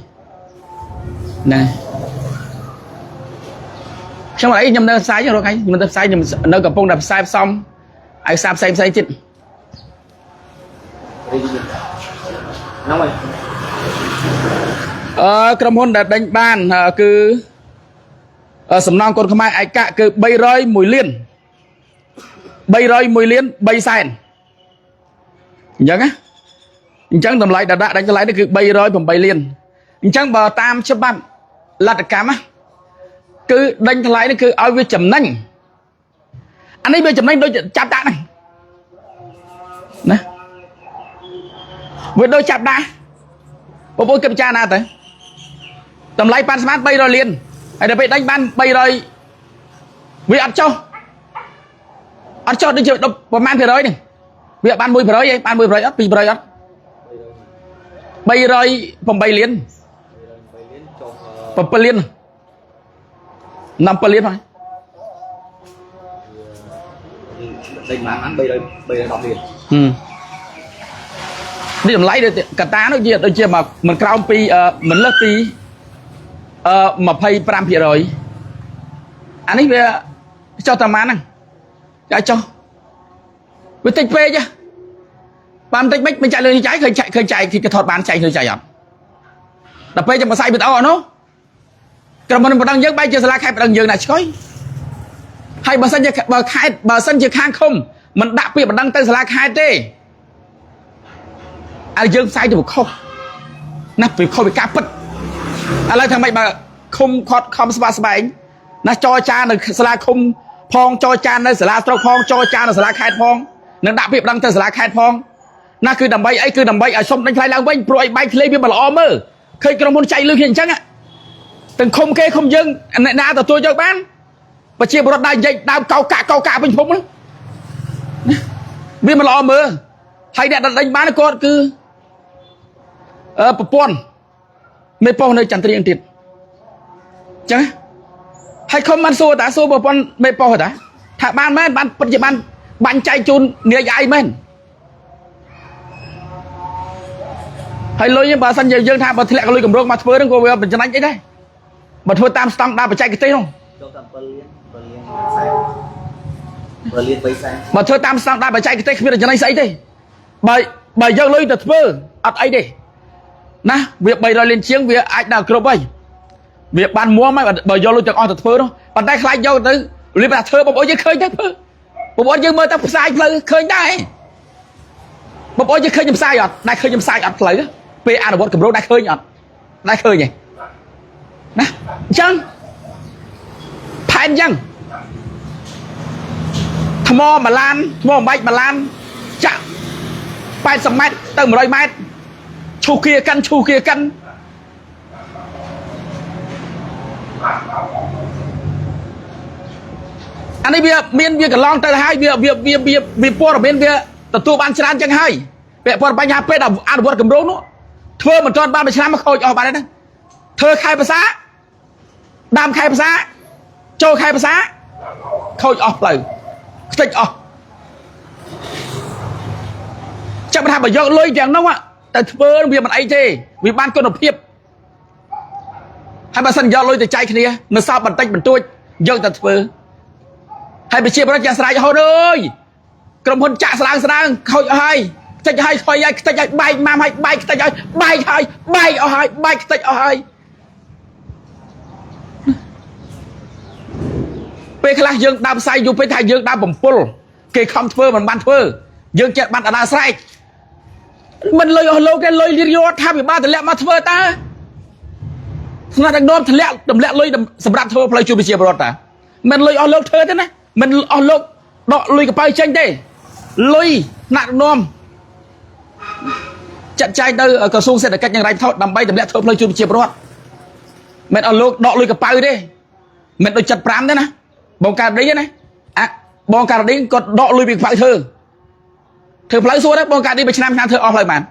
ណែខ្ញុំអីខ្ញុំនៅផ្សាយរកហើយខ្ញុំទៅផ្សាយខ្ញុំនៅកំពុងតែផ្សាយផ្សំឲ្យសារផ្សេងទៀតហ្នឹងហើយក្រុមហ៊ុនដែលដេញបានគឺសំណងកូនខ្មែរឯកៈគឺ301លាន301លាន3សែនអញ្ចឹងណាអញ្ចឹងតម្លៃដែលដាក់ដេញថ្លៃនេះគឺ308លានអញ្ចឹងបើតាមច្បាប់លទ្ធកម្មគឺដេញថ្លៃនេះគឺឲ្យវាចំណេញ anh ấy bây giờ mình đôi chạp đã này nè vừa đôi chạp đã bộ bôi kiểm tra nào tới tầm lấy pan smart bay rồi liền hay là bị đánh ban bay rồi vì ăn cho đi chợ đâu còn man thì rồi này vì ban mùi rồi ấy ban mùi rồi ớt vì rồi ớt bay rồi phòng bay liền phòng bay liền nằm bay liền thôi đây mà ăn bay rồi đọc liền đi làm lấy được cả tá nó gì đôi chia mà mình crown pi mình lớp pi mà pay pram thì rồi anh ấy về cho tầm án này cho với tích phê chứ bạn tích bích mình chạy lên trái khơi chạy thì cái thọt bán chạy khơi chạy à đập phê cho mà sai bị tao nó còn mình đang dớt bay chưa là khai đang dừng này coi hay bà sân chưa khang không mình đặc biệt mình đang tới là khai tê anh dừng sai thì một không nắp vì không bị cáp bứt anh lại thằng mày bà không khót không spa nó cho cha nó là không phong cho cha nó là trâu phong cho cha nó là khai phong nó đặc biệt đang tới là khai phong nó cứ đầm bay ấy cứ đầm bay ở sông đánh khai lang bay rồi bay lên với bà lọ mơ khơi cái muốn chạy lươn hiện chắc á từng không kê không dừng này na tôi cho bán và chia một đai dây đao câu cả bình phong đó vì mà lọ mơ hay đã đánh bán con cứ pon mấy pon nơi chẳng tiền tiền chẳng hay không ăn xô ta xô một con mấy pon hả ta thà ban men ban bây giờ ban chạy chun nghĩa ai men hay lôi như bà sân giờ dương tha bà thẹn lôi cầm rong mà thưa đừng có bây giờ đánh cái đây bà thưa tam stang đa bà chạy cái tên không bà thưa tam stang đa bà chạy cái tên không biết là giờ đánh sấy đây bà giờ lôi được thưa ắt ấy đi nè việc bày ra lên chiếng việc ai nào kêu bay việc ban mua mấy bà giờ lôi được on thật thưa đâu bàn tay khai vô tới liền bà thưa bà bố giờ khơi chắc bà bố giờ mơ ta sai khơi đây bà bố giờ khơi nhầm sai rồi đây khơi nhầm sai ắt lấy đó về ăn được cầm rô đây khơi nhở đây khơi nhỉ nè chân phèn chân thầm mò mà lan bạch mà lan chạm 80 mét tới 100 mét chu kia căn anh ấy bia miên bia cả long tới hai bia po ở bên bia tụi tôi ban chán chẳng hay bia po ban nhà pe đào ăn được cầm rô nữa thưa mà tròn ban 3 mà khôi cho bạn đấy thưa khaiภาษา đam khaiภาษา châu khaiภาษา khôi cho lời tích chắc mà tham bảo do lôi chẳng đâu ạ tại thưa việc mình ấy chê vì ban con độc hiệp hai bà sân do lôi từ chạy kia mà sao bàn tay bàn tôi do ta thưa hai bà chia bà cha sài hồi ơi cầm hôn chạ sài khôi hai tích hai khôi ai tích hai bay mam hai bay tích hai bay hai bay tích hai về khai dương đam sai dù phải thay dương đam bẩm pol kê không thưa mình ban thưa dương chạy ban đã sai mình lời lâu cái lời liên vô tham bị ba từ lẹ mà thưa ta nó đang đom từ lẹ đầm lẹ lời đầm sầm rạp thưa play chụp bị chia bọt ta mình lời ở lâu thưa thế này mình ở lâu đọ lời cái bay tranh đây lời nặng đom chặt trai đâu ở cờ sung sẽ được cáchอย่างไรthôi đầm bay đầm lẹ thưa play chụp bị chia bọt mình ở lâu đọ lời cái bay đây mình đôi chặt pram thế này bông cà đấy này bông cà đấy còn đọ lời bị bay thưa thưa play xua đấy bông cà đi bị năm thưa off lại bạn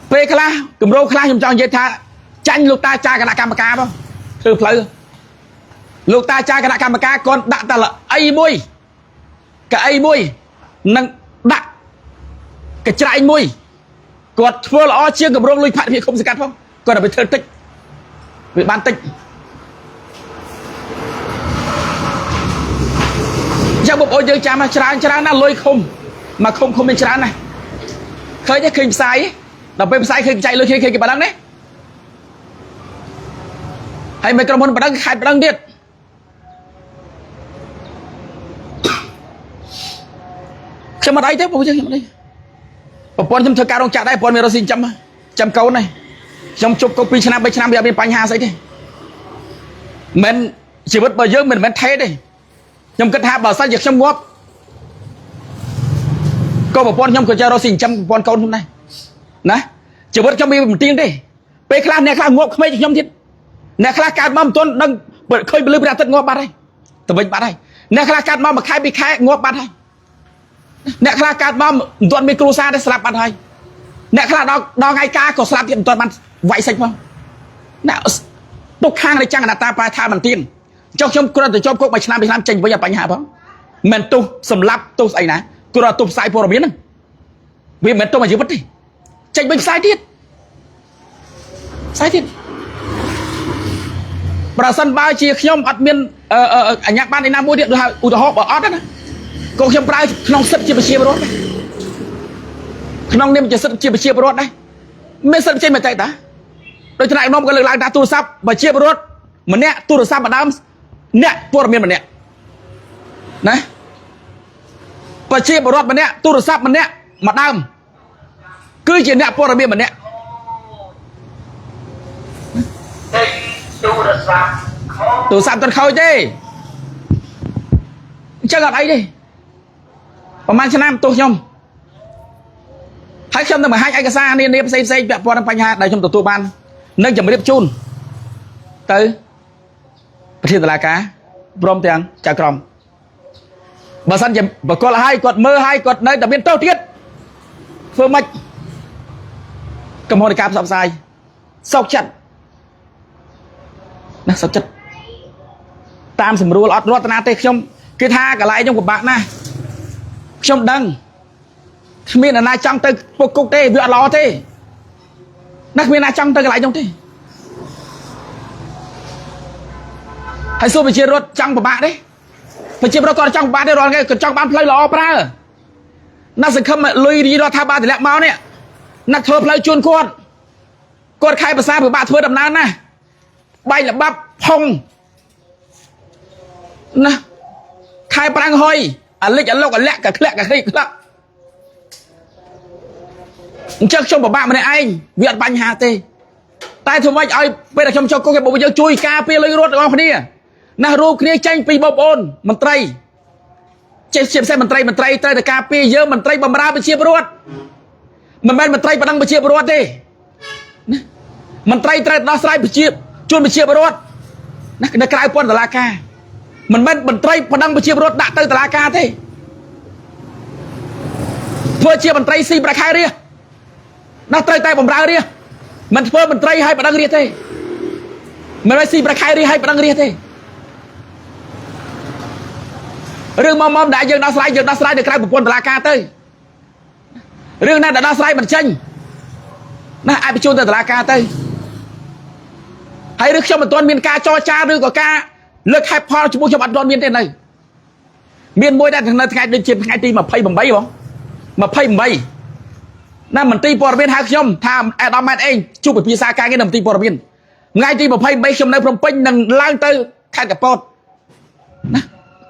về cái la cầm rô cái la dùng cho anh tha tranh lục ta cha cái đạn cam ca không thưa play lục ta cha cái đạn cam ca con đạn ta là ai mui cái ai mui nâng đạn cái trái mui còn thưa là chưa cầm rô lui phạt thì không sẽ cắt không còn là bị thưa tích bị ban tích trong bộ ôi cha mà chán nó lôi không mà không bên chán này khơi cái khinh sai đọc bên sai khinh chạy lôi khi cái bà đăng đấy hay mấy con muốn bà đăng khai bà đăng điệt xem mà đấy thế bộ chứ đây bộ pon trong thời cao đông chặt đây pon mày xin chăm câu này trong chụp câu pi chana bây giờ bên bánh hà xây thế mình ชีวิตบ่เยอะมันเทดิខ្ញុំគិតថាបើសិនជាខ្ញុំងាប់ក៏ប្រពន្ធខ្ញុំក៏ចេះរកស៊ីចិញ្ចឹមប្រពន្ធកូនខ្ញុំដែរណាជីវិតខ្ញុំមានមិនទៀងទេពេលខ្លះអ្នកខ្លះងាប់ក្មេងខ្ញុំទៀតអ្នកខ្លះកើតមកមិនទាន់ដឹងឃើញពលឺព្រះអាទិត្យងាប់បាត់ហើយទៅវិញបាត់ហើយអ្នកខ្លះកើតមកមួយខែពីរខែងាប់បាត់ហើយអ្នកខ្លះកើតមកមិនទាន់មានគ្រួសារទេស្លាប់បាត់ហើយអ្នកខ្លះដល់ថ្ងៃការក៏ស្លាប់ទៀតមិនទាន់បានវាយសាច់ផងណាទុកខាងនៃចង្កតាប្រែថាមិនទៀងចុះខ្ញុំគ្រាន់តែជាប់គុកមួយឆ្នាំពីរឆ្នាំចេញវិញបញ្ហាផងមិនទោសសម្លាប់ទោសស្អីណាគ្រាន់តែទោសផ្សាយព័ត៌មានហ្នឹងវាមិនទោសមួយជីវិតទេចេញវិញផ្សាយទៀតផ្សាយទៀតប្រសិនបើជាខ្ញុំអត់មានអញ្ញាប័ណ្ណឯណាមួយទៀតឧទាហរណ៍បើអត់ណាក៏ខ្ញុំប្រើក្នុងសិទ្ធិជាប្រជាពលរដ្ឋដែរក្នុងនាមជាសិទ្ធិជាប្រជាពលរដ្ឋដែរមានសិទ្ធិចេញមកតែតាដោយថ្នាក់នាំក៏លើកឡើងថាទូរស័ព្ទប្រជាពលរដ្ឋម្នាក់ទូរស័ព្ទម្ដងអ្នកព័ត៌មានម្នាក់ណាប្រជាពលរដ្ឋម្នាក់ទូរស័ព្ទម្នាក់ម្ដងគឺជាអ្នកព័ត៌មានម្នាក់ទូរស័ព្ទទៅខូចទេអញ្ចឹងអត់អីទេប្រហែលឆ្នាំទោះខ្ញុំហើយខ្ញុំនឹងបង្ហាញឯកសារនានាផ្សេងពាក់ព័ន្ធនឹងបញ្ហាដែលខ្ញុំទទួលបាននឹងជម្រាបជូនទៅប្រធានតុលាការព្រមទាំងចៅក្រមបើសិនជាបកគលឲ្យគាត់មើលឲ្យគាត់នៅតែមានទោសទៀតធ្វើម៉េចកម្មវិធីការផ្សព្វផ្សាយសោកចិត្តណាសោកចិត្តតាមសម្រួលអត់រតនាទេខ្ញុំគេថាកន្លែងខ្ញុំពិបាកណាស់ខ្ញុំដឹងគ្មានអ្នកណាចង់ទៅពុកគុកទេវាអត់ល្អទេណាគ្មានអ្នកចង់ទៅកន្លែងនោះទេហើយសួរប្រជារដ្ឋចង់ពិបាកទេប្រជារដ្ឋគាត់ចង់ពិបាកទេរាល់ថ្ងៃគាត់ចង់បានផ្លូវល្អប្រើណាសង្ឃឹមលុយរដ្ឋាភិបាលទម្លាក់មកនេះណាធ្វើផ្លូវជូនគាត់ខែភាសាពិបាកធ្វើដំណើរណាបាយល្បាប់ផុងណាខែប្រាំងហុយអាលិចអាលុកអាលាក់កាក្លាក់កាគ្រីក្លាក់អញ្ចឹងខ្ញុំពិបាកម្នាក់ឯងវាអត់បញ្ហាទេតែធ្វើម៉េចឲ្យពេលដែលខ្ញុំចូលគុកគេบอกយើងជួយការពារលុយរដ្ឋរបស់គ្នាណារួមគ្នាចេញពីបងប្អូនមន្ត្រីចេះជាពិសេសមន្ត្រីត្រូវតែការពារយើងមន្ត្រីបម្រើប្រជាពលរដ្ឋមិនមែនមន្ត្រីបណ្ដឹងប្រជាពលរដ្ឋទេណាមន្ត្រីត្រូវដោះស្រាយជួនប្រជាពលរដ្ឋណានៅក្រៅពន្ធតុលាការមិនមែនមន្ត្រីបណ្ដឹងប្រជាពលរដ្ឋដាក់ទៅតុលាការទេធ្វើជាមន្ត្រីស៊ីប្រាក់ខែរាណាត្រូវតែបម្រើរាមិនធ្វើមន្ត្រីឲ្យបណ្ដឹងរាទេមិនមែនស៊ីប្រាក់ខែរាឲ្យបណ្ដឹងរាទេរឿងមកដែលយើងដោះស្រាយនៅក្រៅប្រព័ន្ធតុលាការទៅរឿងណាដែលដោះស្រាយមិនចេញណាអាចបញ្ជូនទៅតុលាការទៅហើយឬខ្ញុំមិនទាន់មានការចរចាឬក៏ការលើកហេតុផលជាមួយខ្ញុំអត់ទាន់មានទេនៅមានមួយដែរនៅថ្ងៃដូចជាថ្ងៃទី28បង28ណាមន្ត្រីព័ត៌មានហៅខ្ញុំថាអាដាមម៉ែនអេងជួបពិភាក្សាការងារនៅមន្ត្រីព័ត៌មានថ្ងៃទី28ខ្ញុំនៅភ្នំពេញនឹងឡើងទៅខេត្តកពតណា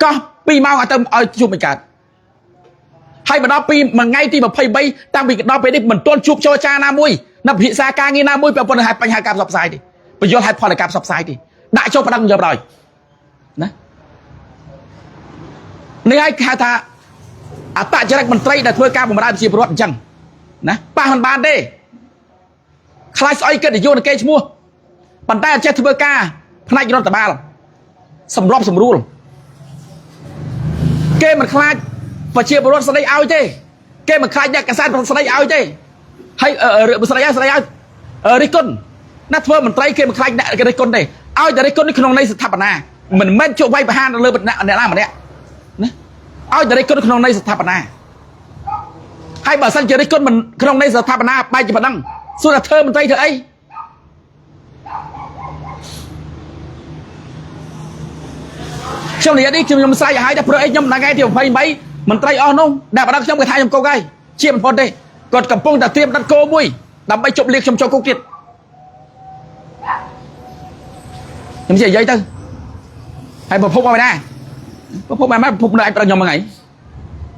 កោះ2ម៉ោងឲ្យទៅឲ្យជួបមិនកើតហើយមកដល់ពីមួយថ្ងៃទី23តាំងពីដល់ពេលនេះមិនទាន់ជួបចរចាណាមួយនៅពិភាក្សាការងារណាមួយពាក់ព័ន្ធនឹងបញ្ហាការផ្សព្វផ្សាយទេបញ្យល់ហេតុផលនៃការផ្សព្វផ្សាយទេដាក់ចូលប្រដឹងយកដល់ណានេះឲ្យគេហៅថាអបចរិតមន្ត្រីដែលធ្វើការបម្រើប្រជាពលរដ្ឋអញ្ចឹងណាប៉ះមិនបានទេខ្លាចស្អុយកិត្តិយសនឹងគេឈ្មោះប៉ុន្តែអត់ចេះធ្វើការផ្នែករដ្ឋបាលសម្របសម្រួលគេមិនខ្លាចប្រជាពលរដ្ឋស្ដីឲ្យទេគេមិនខ្លាចអ្នកកសែតស្ដីឲ្យទេហើយស្ដីឲ្យរិះគន់ណាធ្វើមន្ត្រីគេមិនខ្លាចអ្នករិះគន់ទេឲ្យតែរិះគន់ក្នុងន័យស្ថាបនាមិនមែនជួបវាយប្រហារលើអ្នកណាម្នាក់ណាឲ្យតែរិះគន់ក្នុងន័យស្ថាបនាហើយបើសិនជារិះគន់ក្នុងន័យស្ថាបនាបែកជាប៉ុណ្ណឹងសួរថាធ្វើមន្ត្រីធ្វើអីខ្ញុំនិយាយនេះខ្ញុំស្រែកឲ្យតែព្រោះអីខ្ញុំថ្ងៃទី28មន្ត្រីអស់នោះដែលបណ្ដឹងខ្ញុំគេថាខ្ញុំកុកហើយជាមិនផុតទេគាត់កំពុងតែត្រៀមដិតគោមួយដើម្បីជប់លៀកខ្ញុំចូលគុកទៀតខ្ញុំនិយាយទៅហើយប្រភពមកណាប្រភពមកប្រភពនៅឯប្រដឹងខ្ញុំហ្នឹងហើយ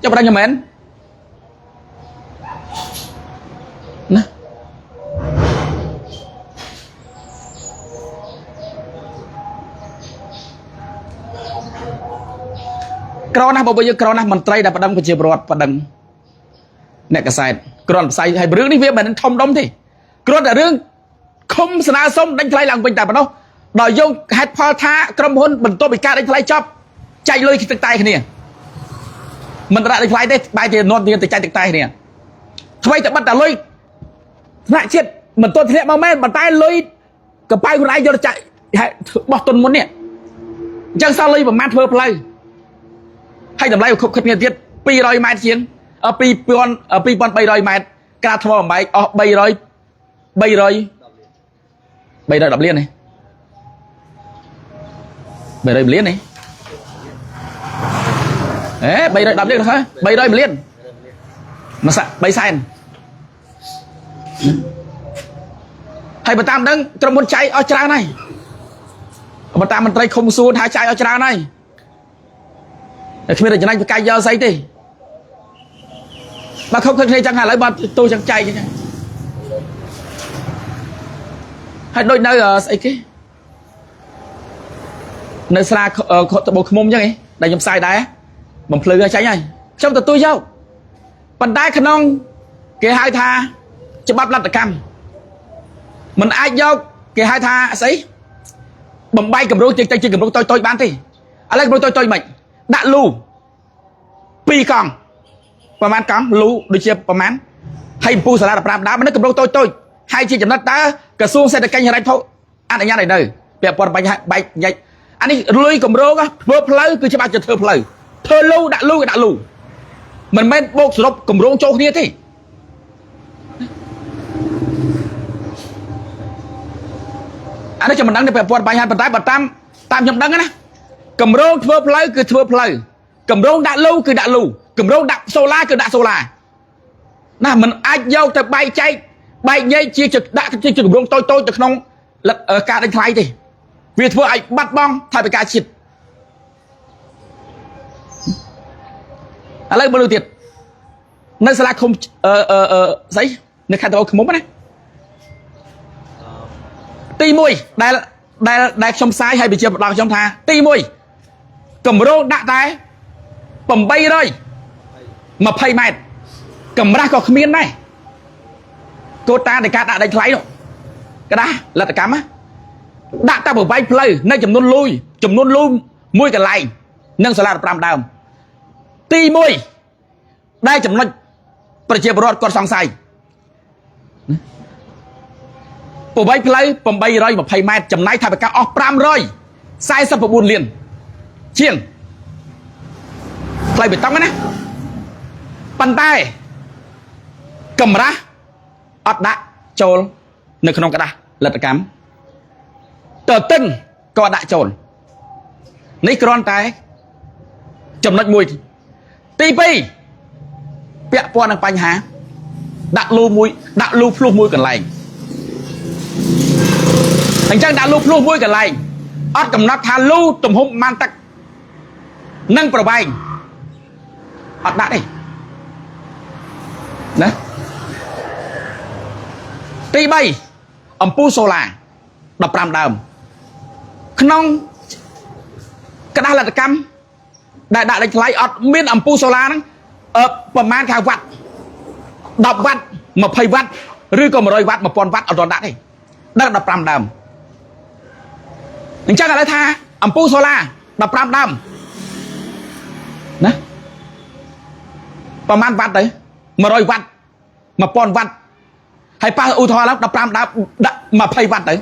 ចុះប្រដឹងខ្ញុំមែនណា ក្រណាស់បើយើងក្រណាស់មន្ត្រីដែលបដិងប្រជាពលរដ្ឋបដិងអ្នកកសែតគ្រាន់ផ្សាយហើយរឿងនេះវាមិនធំដុំទេគ្រាន់តែរឿងឃុំស្នើសុំដេញថ្លៃឡើងវិញតែប៉ុណ្ណោះដល់យើងហេតុផលថាក្រុមហ៊ុនបន្ទាប់ពីការដេញថ្លៃចប់ចែកលុយទឹកតែគ្នាមិនដាក់ដេញថ្លៃទេបែរជានាំគ្នាទៅចែកទឹកតែគ្នាថ្មីតែបាត់តែលុយថ្នាក់ជាតិមិនទាន់ធ្លាក់មកមែនប៉ុន្តែលុយកប៉ៅខ្លួនឯងយកទៅចាក់បោះទុនមុននេះអញ្ចឹងសល់លុយប្រមាណធ្វើផ្លូវហើយតម្លៃខុបខិតគ្នាទៀត200ម៉ែត្រជាង2300ម៉ែត្រក្រាបថ្មបំបែកអស់310លាននេះ310លាននេះ310លានហើយ300លានមកសាក់3សែនហើយបើតាមដឹងក្រុមហ៊ុនចៃអស់ច្រើនហើយបើតាមមន្ត្រីឃុំសួរថាចៃអស់ច្រើនហើយតែគ្មានតែចំណេញប្រកាយយកស្អីទេបើខុសគ្នាចឹងឥឡូវបើទូចឹងចៃចឹងហើយដូចនៅស្អីគេនៅស្រាតបោឃុំចឹងឯងដែលខ្ញុំផ្សាយដែរបំភ្លឺឲ្យចាញ់ហើយខ្ញុំទទួលយកប៉ុន្តែក្នុងគេហៅថាច្បាប់លទ្ធកម្មមិនអាចយកគេហៅថាស្អីបំបីកម្រោជិះទៅកម្រោតូចបានទេឥឡូវកម្រោតូចមិនដាក់លូ2កង់ប្រហែលកង់លូដូចជាប្រហែលហើយអំពូសាលា15ដើមនៅកម្រោតូចហើយជាចំណិតតើក្រសួងសេដ្ឋកិច្ចហិរញ្ញវត្ថុអនុញ្ញាតឲ្យនៅពាក់ព័ន្ធបែកញ៉ាច់អានេះលុយកម្រោធ្វើផ្លូវគឺច្បាប់จะធ្វើផ្លូវធ្វើលូដាក់លូមិនមែនបោកសរុបកម្រោចូលគ្នាទេអានេះខ្ញុំមិនដឹងទេពាក់ព័ន្ធបញ្ហាប៉ុន្តែបើតាមខ្ញុំដឹងណាកម្រោធ្វើផ្លូវគឺធ្វើផ្លូវកម្រោដាក់លូគឺដាក់លូកម្រោដាក់សូឡាគឺដាក់សូឡាណាមិនអាចយកទៅបែកចែកបែកញែកជាដាក់ជាកម្រោតូចទៅក្នុងការដេញថ្លៃទេវាធ្វើឲ្យបាត់បង់ថវិកាជាតិឥឡូវមើលទៀតនៅសាលាឃុំស្អីនៅខេត្តត្បូងឃ្មុំណាទី1ដែលខ្ញុំផ្សាយឲ្យវិជាបដខ្ញុំថាទី1កម្រោដាក់តែ820ម៉ែត្រកម្រាស់ក៏គ្មានដែរកូតានៃការដាក់ដេញថ្លៃនោះក្តាស់លទ្ធកម្មដាក់តែប្រវែងផ្លូវនៅចំនួនលូមួយកន្លែងនិងសាលា15ដើមទី1ដែលចំណុចប្រជាពលរដ្ឋគាត់សង្ស័យប្រវែងផ្លូវ820ម៉ែត្រចំណាយថវិកាអស់549លានជាងផ្លូវបេតុងណាប៉ុន្តែកម្រាស់អត់ដាក់ចូលនៅក្នុងក្តាស់លទ្ធកម្មតើតឹងក៏ដាក់ចូលនេះគ្រាន់តែចំណុចមួយទី2ពាក់ព័ន្ធនឹងបញ្ហាដាក់លូភ្លោះមួយកន្លែងអញ្ចឹងដាក់លូភ្លោះមួយកន្លែងអត់កំណត់ថាលូទំហំប៉ុន្មានទឹកនិងប្រវែងអត់ដាក់ទេណាទី3អំពូលសូឡា15ដើមក្នុងក្តាស់លទ្ធកម្មដែលដាក់ដេញថ្លៃអត់មានអំពូលសូឡាហ្នឹងប្រមាណថាវ៉ាត់10វ៉ាត់20វ៉ាត់ឬក៏100វ៉ាត់1000វ៉ាត់អត់ដាក់ទេដល់15ដើមអញ្ចឹងឥឡូវថាអំពូលសូឡា15ដើមណាប្រមាណវ៉ាត់ទៅ100វ៉ាត់1000វ៉ាត់ហើយប៉ះឧទាហរណ៍ឡើង15ដើមដាក់20វ៉ាត់ទៅ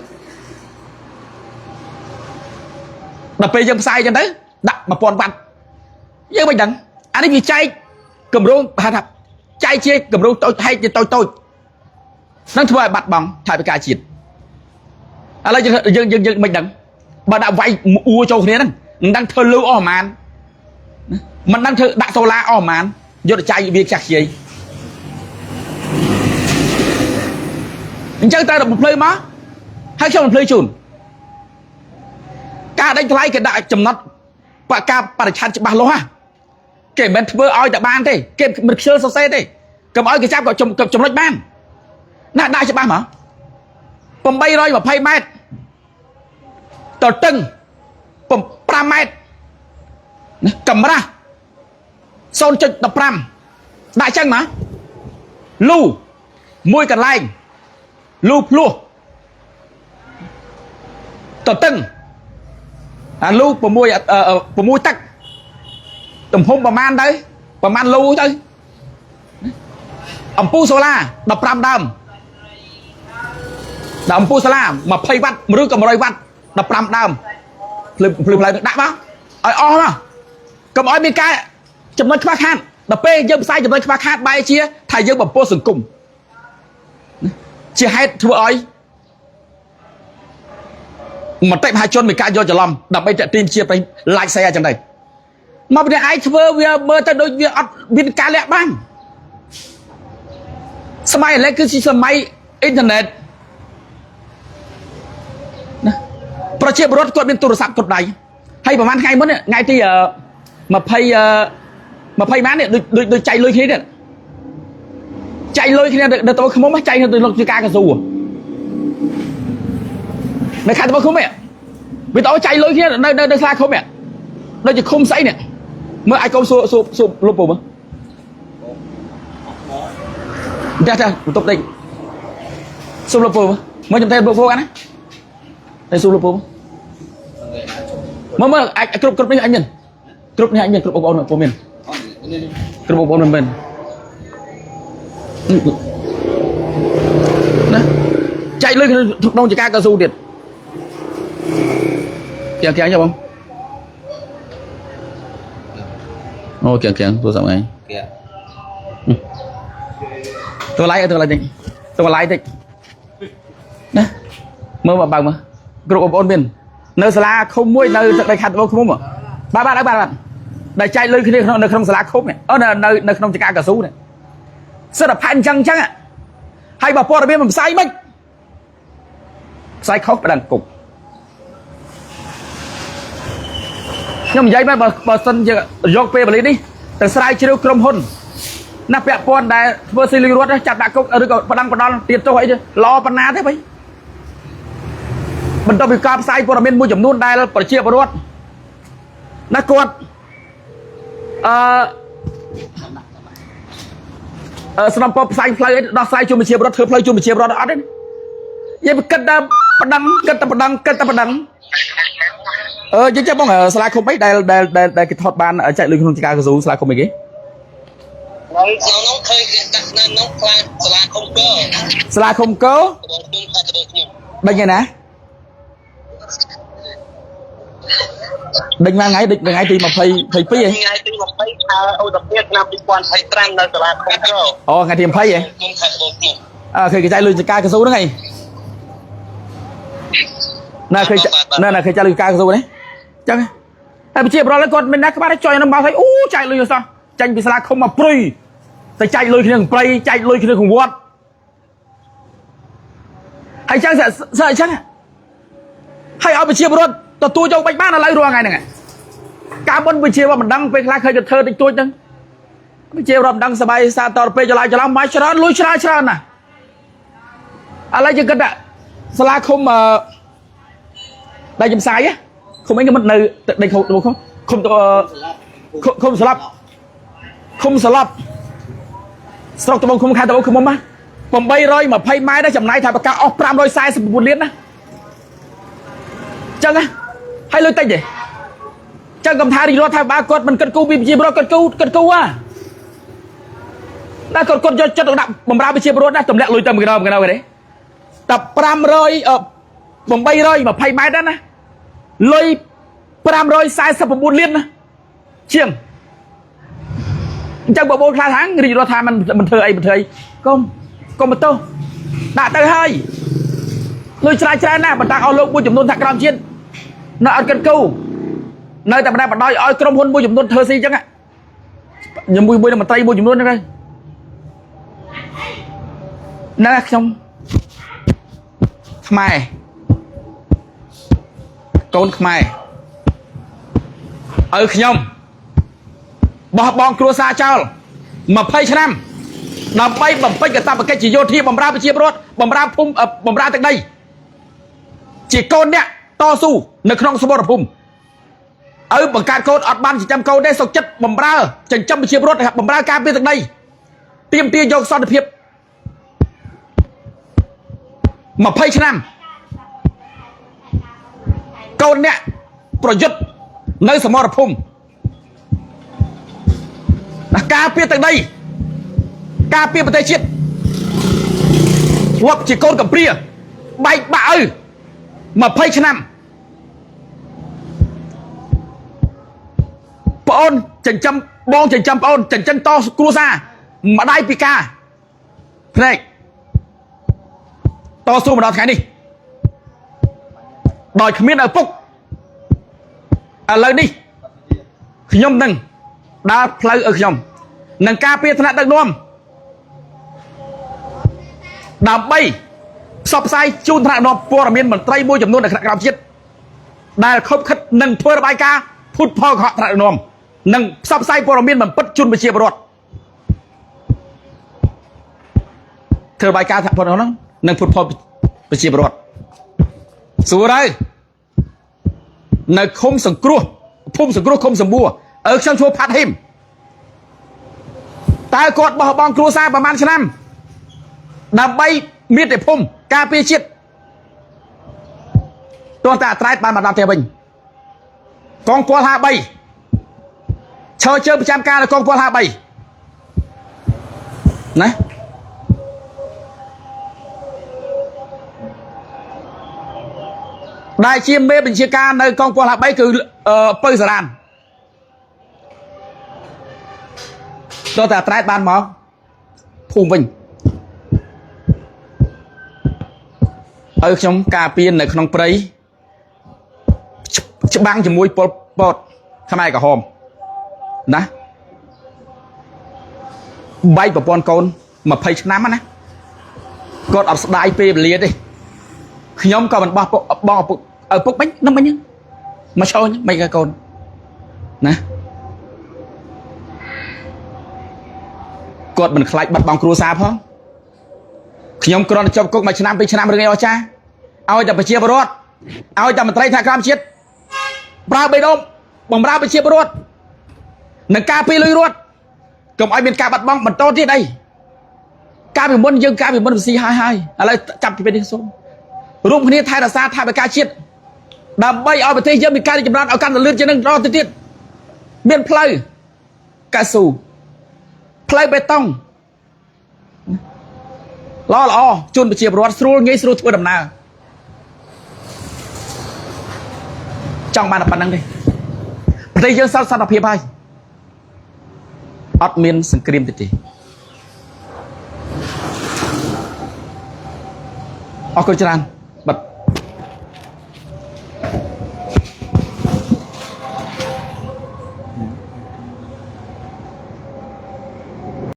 ដល់ពេលយើងផ្សាយអញ្ចឹងទៅដាក់1000វ៉ាត់យើងមិនដឹងអានេះវាចែកកម្រោងហៅថាចែកជាកម្រោងតូចហែកជាតូចនឹងធ្វើឲ្យបាត់បង់ថវិកាជាតិឥឡូវយើងមិនដឹងបើដាក់វាយអ៊ូចូលគ្នាហ្នឹងមិនដឹងធ្វើលូអស់ប្រហែលមិនដឹងធ្វើដាក់សូឡាអស់ប្រហែលយកទៅចែកវាខ្ជះខ្ជាយអញ្ចឹងត្រូវតែបំភ្លឺមកហើយខ្ញុំបំភ្លឺជូនការដេញថ្លៃគេដាក់ចំណត់ការបរិច្ឆេទច្បាស់លាស់គេមិនមែនធ្វើឲ្យតែបានទេគេមិនខ្ជិលសរសេរទេកុំឲ្យគេចាប់ក៏ចំណុចបានណាដាក់ច្បាស់មក820ម៉ែត្រតតឹង5ម៉ែត្រកម្រាស់ 0.15đại chân mà lưu môi cần lành lưu plua tờ tưng lưu của môi tắc tầm hôm bà man đấy bà man lưu thôi ông pu sola đập ram đam là ông pu sola mà phay vắt mà rước cầm roi vắt đập ram đam lượm lại đã bao oi mà cầm oi bên cái chấm nói các bạn đập p dâm sai chấm nói các bạn bay chia thầy dâm bằng po sừng cùng chia hai thua oi mà tay hai chân mình ca vô cho lòng đập bay trận tim chiaไปlại xe trong này mà bây giờ ai thưa bơ ta đôi viên ca lẹ băngสมัยอะไรคือสมัยอินเทอร์เน็ตนะประเทศรถกดเป็นโทรศัพท์กดใดให้ประมาณไงมั้งเนี่ยไงที่มาพายม้าเนี่ยโดยใจลอยแค่นี้เนี่ยใจลอยแค่นี้เดี๋ยวตัวขโมยมาใจเนี่ยโดยลงจีกากระสูในขณะตัวขโมยไปต่อใจลอยแค่ในสลาขโมยโดยจะคุมไซเนี่ยเมื่อไอ้กองสูบลบปุ๊บเดี๋ยวตบได้สูบลบปุ๊บเมื่อจำเป็นลบปุ๊บกันนะไอ้สูบลบปุ๊บเมื่อไอ้กรุ๊ปนี่ไอ้เมียนกรุ๊ปนี่ไอ้เมียนกรุ๊ปอบอลเนี่ยผมเมียนกรุ๊ปอบอลมันเป็นนะใจเลยถูกน้องจะกล้ากระสูเด็ดเกี่ยงใช่ป่ะโอ้เกี่ยงตัวสองไงตัวไล่ตัวอะไรดิตัวไล่ดินะเมื่อบ่ายมากรุ๊ปอบอลเป็นเนื้อสลาเขามวยเนื้อในขัดว่าเขามุ่งบ้าได้ใจเลยคือในขนมสลาครบเนี่ยในขนมจักรกระสูเนี่ยสำหรับพันจังอ่ะให้บอกพ่อระเบียบมันใส่ไหมใส่เขาไปดังกุกnhưng mà vậy mà bà sân dọc về bà lý đi từ sai chiếu krom hôn nắp bẹp con đại vừa xì lưu ruột chặt đại cục ở đây còn đang tiền cho vậy chứ lo pan ná thế vậy mìnhต้องbị cam sai của mình mua chấm nôn đây là phải chia vào ruột nát con sầm pop sai play đó sai cho mình chia vào ruột thưa play cho mình chia vào ruột đó đấy vậy cất đằng chứ chắc bóng ở slide không mấy đây cái thọt ban ở chạy lưng không chỉ ca cái dù slide không mấy cái nó khơi nó slide không cơ đây như nè định mà ngay thì mà phải phí vậy ngay thì mà phí ô đặc biệt năm đi quan phải trăng là slide không cơ ngày thì phí vậy khi cái chạy lưng chỉ ca cái dù đó ngay nè khi chạy lưng ca cái dù đấy chẳng ai bị chia rồi còn mình đã các bạn chơi nó bao thấy chạy lùi rồi sao tranh bị sao không mà play tại chạy lùi khi đừng play chạy lùi khi đừng không vót hay chẳng sợ chắc hay ở bị chia rồi tôi cho bạch bát là lấy rồi ngày này cả bên bị chia vào mình đăng về khơi được thơ định tôi chứ bị chia rồi đăng sờ bay xa tàu về cho lại máy cho lùi cho nè lấy cho cái đã sao không mà đây chấm sai á không mấy cái mất nơi đây không slap sau tụi không khai tụi không mà còn bay rồi mà pay mai đã chậm này thà bạc cao pram rồi sai sập buồn liên á chân á hay lôi tay gì chân cầm thai đi lo thai ba con mình cân cu bị gì bro cân cu à đã con cho tụi đặng bầm ra bị chia bro đã tụm lẹ lôi tầm cái nào cái đấy tập pram rồi bầm bay rồi mà pay mai đó nè lôi pram rồi sai sập buồn liên nè chiêng trong bộ bốn tháng đi lo tham mình thơi không một tô đã tới hơi lôi trai nè mình ta ao lông mua chụp nôn thạc làm chiên nó ăn cân câu nơi tại mình đòi oi crom hôn mua chụp nôn thơ si chắc ạ nhưng mua là mình tay mua chụp nôn đây nè xong mày con mày ở nhom bỏ bong cua xa trao mà phay cho năm đầm bay bầm phay cái ta một cái chỉ vô thi bầm ra bị chia rốt bầm ra từ đây chỉ con nè to su nực non số bò phum បង្កើតកូនអត់បានចិញ្ចឹមកូនទេសុខចិត្តបំរើចិញ្ចឹមប្រជាពលរដ្ឋបំរើការពារទឹកដីទាមទារយកសន្តិភាព20ឆ្នាំកូនអ្នកប្រយុទ្ធនៅសមរភូមិការពារទឹកដីការពារប្រទេសជាតិវត្តជាកូនកំព្រាបែកបាក់20ឆ្នាំប្អូនចិញ្ចឹមបងចិញ្ចឹមប្អូនចិញ្ចឹមតគ្រួសារម្ដាយពិការភ្នែកតស៊ូមកដល់ថ្ងៃនេះដោយគ្មានឪពុកឥឡូវនេះខ្ញុំនឹងដើរផ្លូវឲ្យខ្ញុំនឹងការពារថ្នាក់ដឹកនាំដើម្បីផ្សព្វផ្សាយជូនថ្នាក់ដឹកនាំព័ត៌មានមន្ត្រីមួយចំនួននៅក្នុងក្រមជាតិដែលខົບខិតនឹងធ្វើរបាយការណ៍ភូតផលកុហកថ្នាក់ដឹកនាំនឹងផ្សព្វផ្សាយព័ត៌មានមិនពិតជូនប្រជាពលរដ្ឋធ្វើរបាយការណ៍ថាផលនោះនឹងភូតផលប្រជាពលរដ្ឋសួរហើយនៅឃុំសង្គ្រោះភូមិសង្គ្រោះឃុំសម្បួរខ្ញុំឈ្មោះផាត់ហ៊ីមតើគាត់បោះបង់គ្រួសារប្រហែលឆ្នាំដើម្បីមាតុភូមិការពារជាតិទោះតែអត្រែតបានមកដល់ផ្ទះវិញកងពល53ឈរជើងប្រចាំការនៅកងពល53ណាដែលជាមេបញ្ជាការនៅកងពល53គឺពៅសារ៉ានដល់តែអត្រែតបានមកភូមិវិញខ្ញុំការពារនៅក្នុងព្រៃច្បាំងជាមួយពលពតខ្មែរក្រហមណាបែកប្រព័ន្ធកូន20ឆ្នាំណាគាត់អត់ស្ដាយពេលវេលាទេខ្ញុំក៏មិនបោះបងឪពុកមិននឹងមិនមកឈោមិនក៏កូនណាគាត់មិនខ្លាចបាត់បង់គ្រួសារផងខ្ញុំគ្រាន់តែជាប់គុក1ឆ្នាំ2ឆ្នាំរឿងអីអស្ចារ្យឲ្យតែប្រជាពលរដ្ឋឲ្យតែមន្ត្រីថ្នាក់ក្រោមជាតិប្រើបេះដូងបំរើប្រជាពលរដ្ឋនឹងការពីលុយរត់កុំឲ្យមានការបាត់បង់បន្តទៀតអីការពីមុនយើងការពីមុនស៊ីហើយឥឡូវចាប់ពីពេលនេះសូមរួមគ្នាថែរក្សាថវិកាជាតិដើម្បីឲ្យប្រទេសយើងមានការរីកចម្រើនឲ្យកាន់តែលឿនជាងនឹងរហូតទៅទៀតមានផ្លូវកៅស៊ូផ្លូវបេតុងល្អជូនប្រជាពលរដ្ឋស្រួលងាយស្រួលធ្វើដំណើរចង់បានតែប៉ុណ្្នឹងទេប្រទេសយើងសន្តិភាពហើយអត់មានសង្គ្រាមទេអរគុណច្រើន